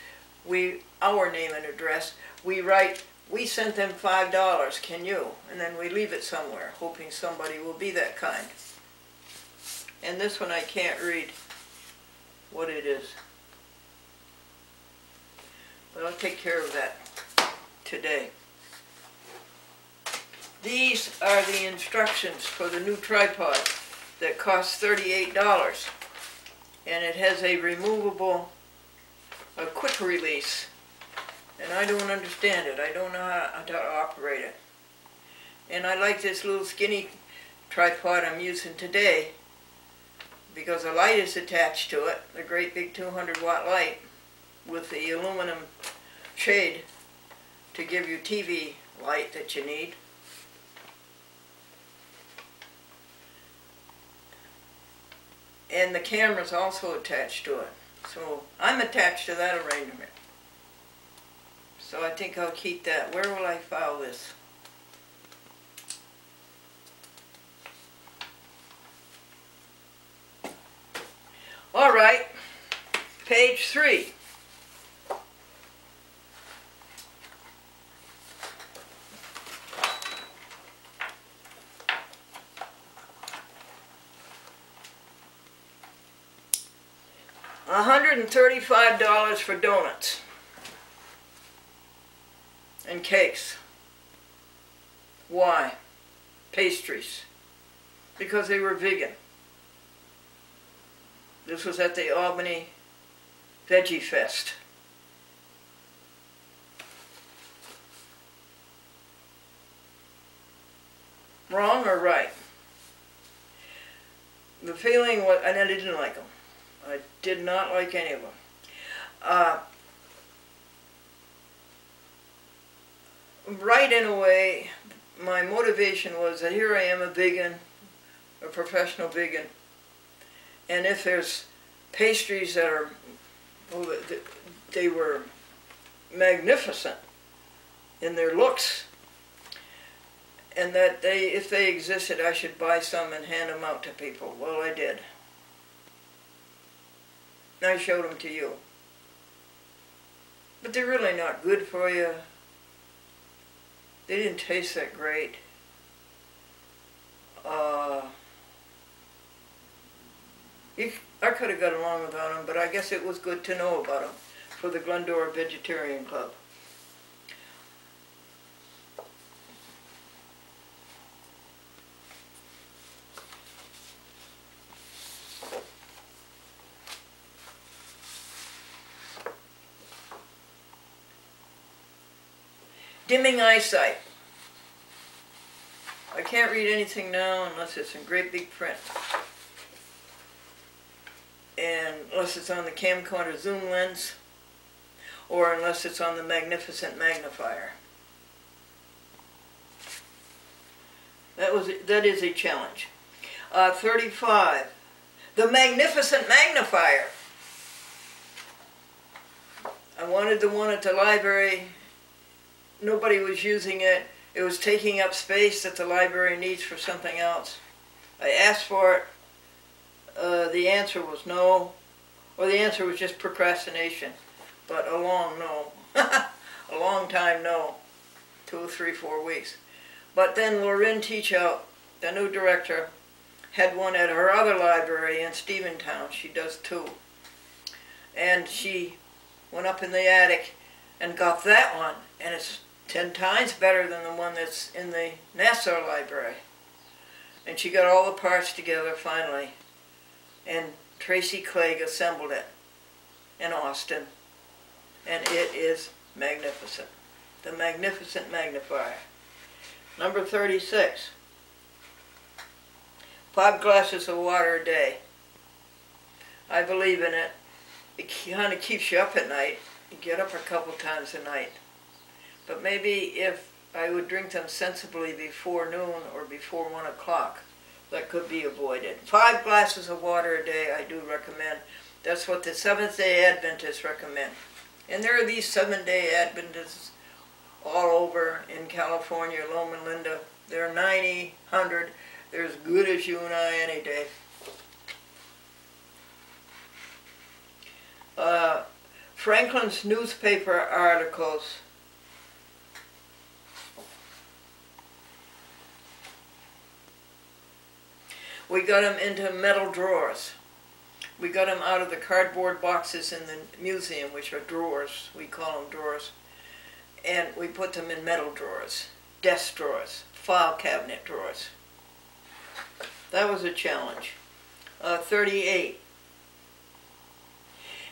our name and address, we write, we sent them $5, can you? And then we leave it somewhere, hoping somebody will be that kind. And this one I can't read what it is. But I'll take care of that today. These are the instructions for the new tripod that costs $38. And it has a removable, a quick release. And I don't understand it. I don't know how to operate it. And I like this little skinny tripod I'm using today because a light is attached to it, the great big 200-watt light with the aluminum shade to give you TV light that you need. And the camera's also attached to it. So I'm attached to that arrangement. So I think I'll keep that. Where will I file this? All right, page 3. $135 for donuts and cakes. Why? Pastries. Because they were vegan. This was at the Albany Veggie Fest. Wrong or right? the feeling was, and I didn't like them. I did not like any of them. Right in a way, my motivation was that here I am, a vegan, a professional vegan, and if there's pastries that are, well, they were magnificent in their looks, and that if they existed, I should buy some and hand them out to people. Well, I did. I showed them to you. But they're really not good for you. They didn't taste that great. I could have got along without them, but I guess it was good to know about them for the Glendora Vegetarian Club. Dimming eyesight. I can't read anything now unless it's in great big print. And unless it's on the camcorder zoom lens, or unless it's on the magnificent magnifier. That is a challenge. 35. The magnificent magnifier. I wanted the one at the library. Nobody was using it. It was taking up space that the library needs for something else. I asked for it. The answer was no, or the answer was just procrastination, but a long no. A long time no. 2, 3, 4 weeks. But then Lorraine Teachout, the new director, had one at her other library in Steventown. She does 2. And she went up in the attic and got that one, and it's 10 times better than the one that's in the Nassau library. And she got all the parts together finally, and Tracy Clegg assembled it in Austin, and it is magnificent. The magnificent magnifier. Number 36. 5 glasses of water a day. I believe in it. It kind of keeps you up at night. You get up a couple times a night. But maybe if I would drink them sensibly before noon or before 1 o'clock, that could be avoided. 5 glasses of water a day I do recommend. That's what the Seventh-day Adventists recommend. And there are these Seventh-day Adventists all over in California, Loma Linda. They're 90, 100. They're as good as you and I any day. Franklin's newspaper articles. We got them into metal drawers. We got them out of the cardboard boxes in the museum, which are drawers. We call them drawers. And we put them in metal drawers, desk drawers, file cabinet drawers. That was a challenge. 38.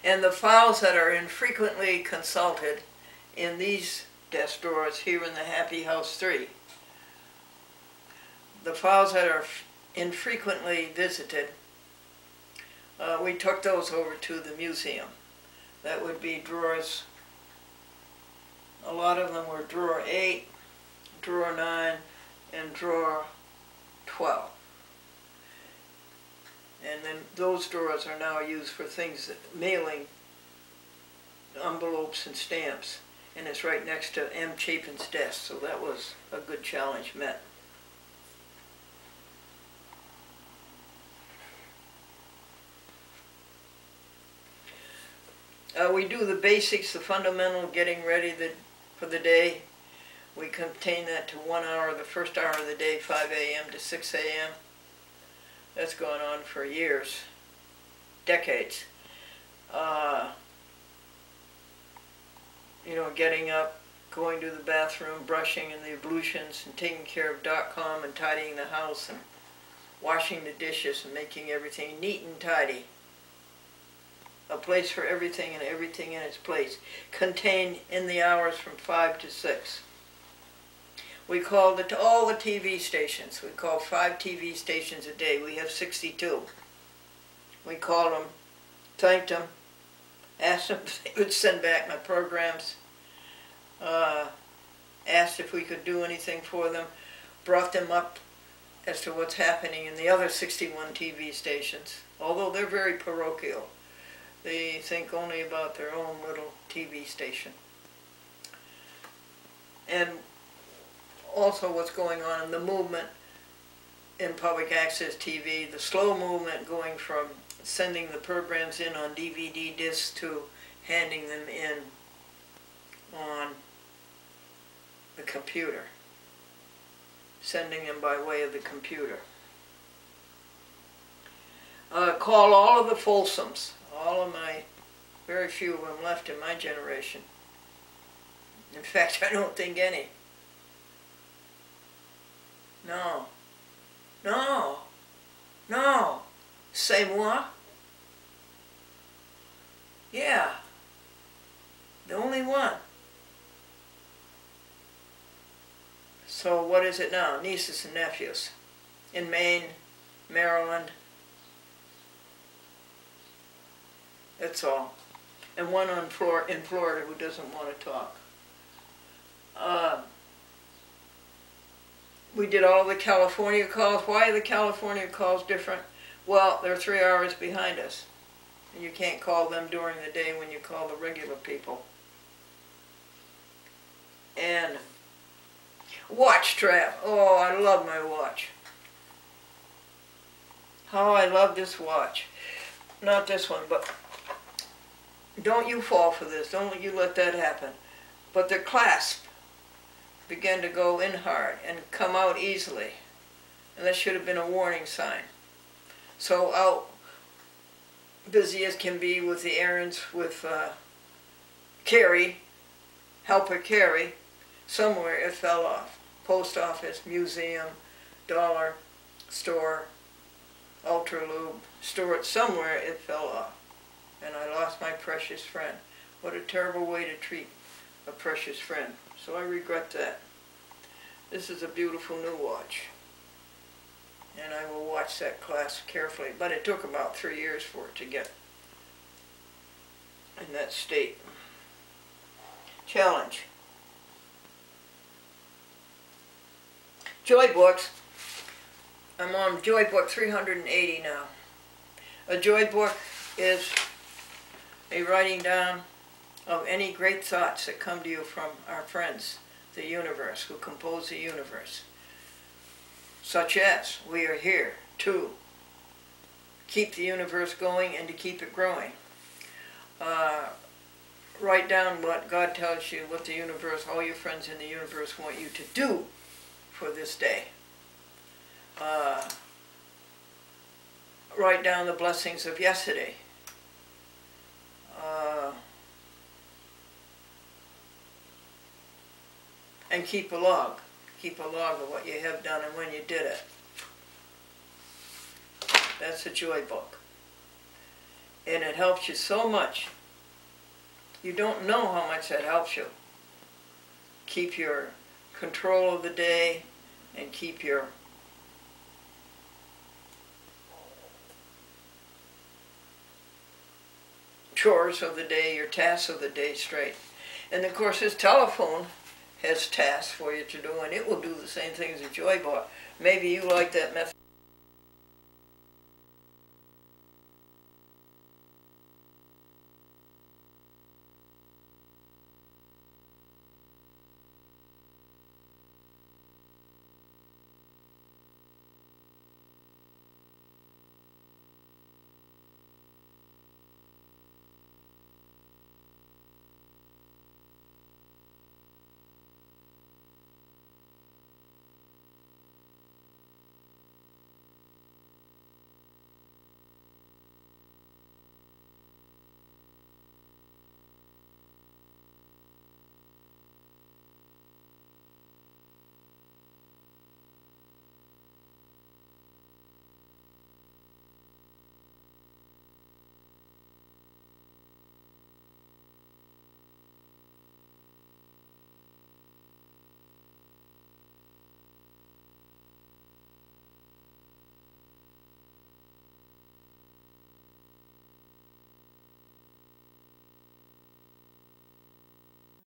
And the files that are infrequently consulted in these desk drawers here in the Happy House 3. The files that are infrequently visited, we took those over to the museum. That would be drawers, a lot of them were drawer 8, drawer 9, and drawer 12. And then those drawers are now used for things, mailing envelopes and stamps. And it's right next to M. Chapin's desk, so that was a good challenge met. We do the basics, the fundamental, getting ready for the day. We contain that to 1 hour, the first hour of the day, 5 a.m. to 6 a.m. That's gone on for years, decades. You know, getting up, going to the bathroom, brushing and the ablutions, and taking care of .com and tidying the house and washing the dishes and making everything neat and tidy. A place for everything and everything in its place, contained in the hours from 5 to 6. We called it all the TV stations. We call 5 TV stations a day. We have 62. We called them, thanked them, asked them if they would send back my programs, asked if we could do anything for them, brought them up as to what's happening in the other 61 TV stations, although they're very parochial. They think only about their own little TV station. And also what's going on in the movement in public access TV, the slow movement going from sending the programs in on DVD discs to handing them in on the computer, sending them by way of the computer. Call all of the Folsoms, all of my, very few of them left in my generation. In fact, I don't think any. No. No. No. C'est moi? Yeah. The only one. So what is it now? Nieces and nephews. In Maine, Maryland. That's all. And one in Florida who doesn't want to talk. We did all the California calls. Why are the California calls different? Well, they're 3 hours behind us. And you can't call them during the day when you call the regular people. And watch strap. Oh, I love my watch. How I love this watch. Not this one, but don't you fall for this. Don't you let that happen. But the clasp began to go in hard and come out easily. And that should have been a warning sign. So out busy as can be with the errands with Carrie, helper Carrie, somewhere it fell off. Post office, museum, dollar store, Ultralube store, somewhere it fell off. And I lost my precious friend. What a terrible way to treat a precious friend. So I regret that. This is a beautiful new watch. And I will watch that clasp carefully. But it took about 3 years for it to get in that state. Challenge. Joy books. I'm on Joy book 380 now. A joy book is a writing down of any great thoughts that come to you from our friends, the universe, who compose the universe. Such as, we are here to keep the universe going and to keep it growing. Write down what God tells you, what the universe, all your friends in the universe want you to do for this day. Write down the blessings of yesterday. And keep a log. Keep a log of what you have done and when you did it. That's a joy book. And it helps you so much. You don't know how much that helps you. Keep your control of the day and keep your chores of the day, your tasks of the day straight. And of course this telephone has tasks for you to do, and it will do the same thing as a joy book. Maybe you like that method.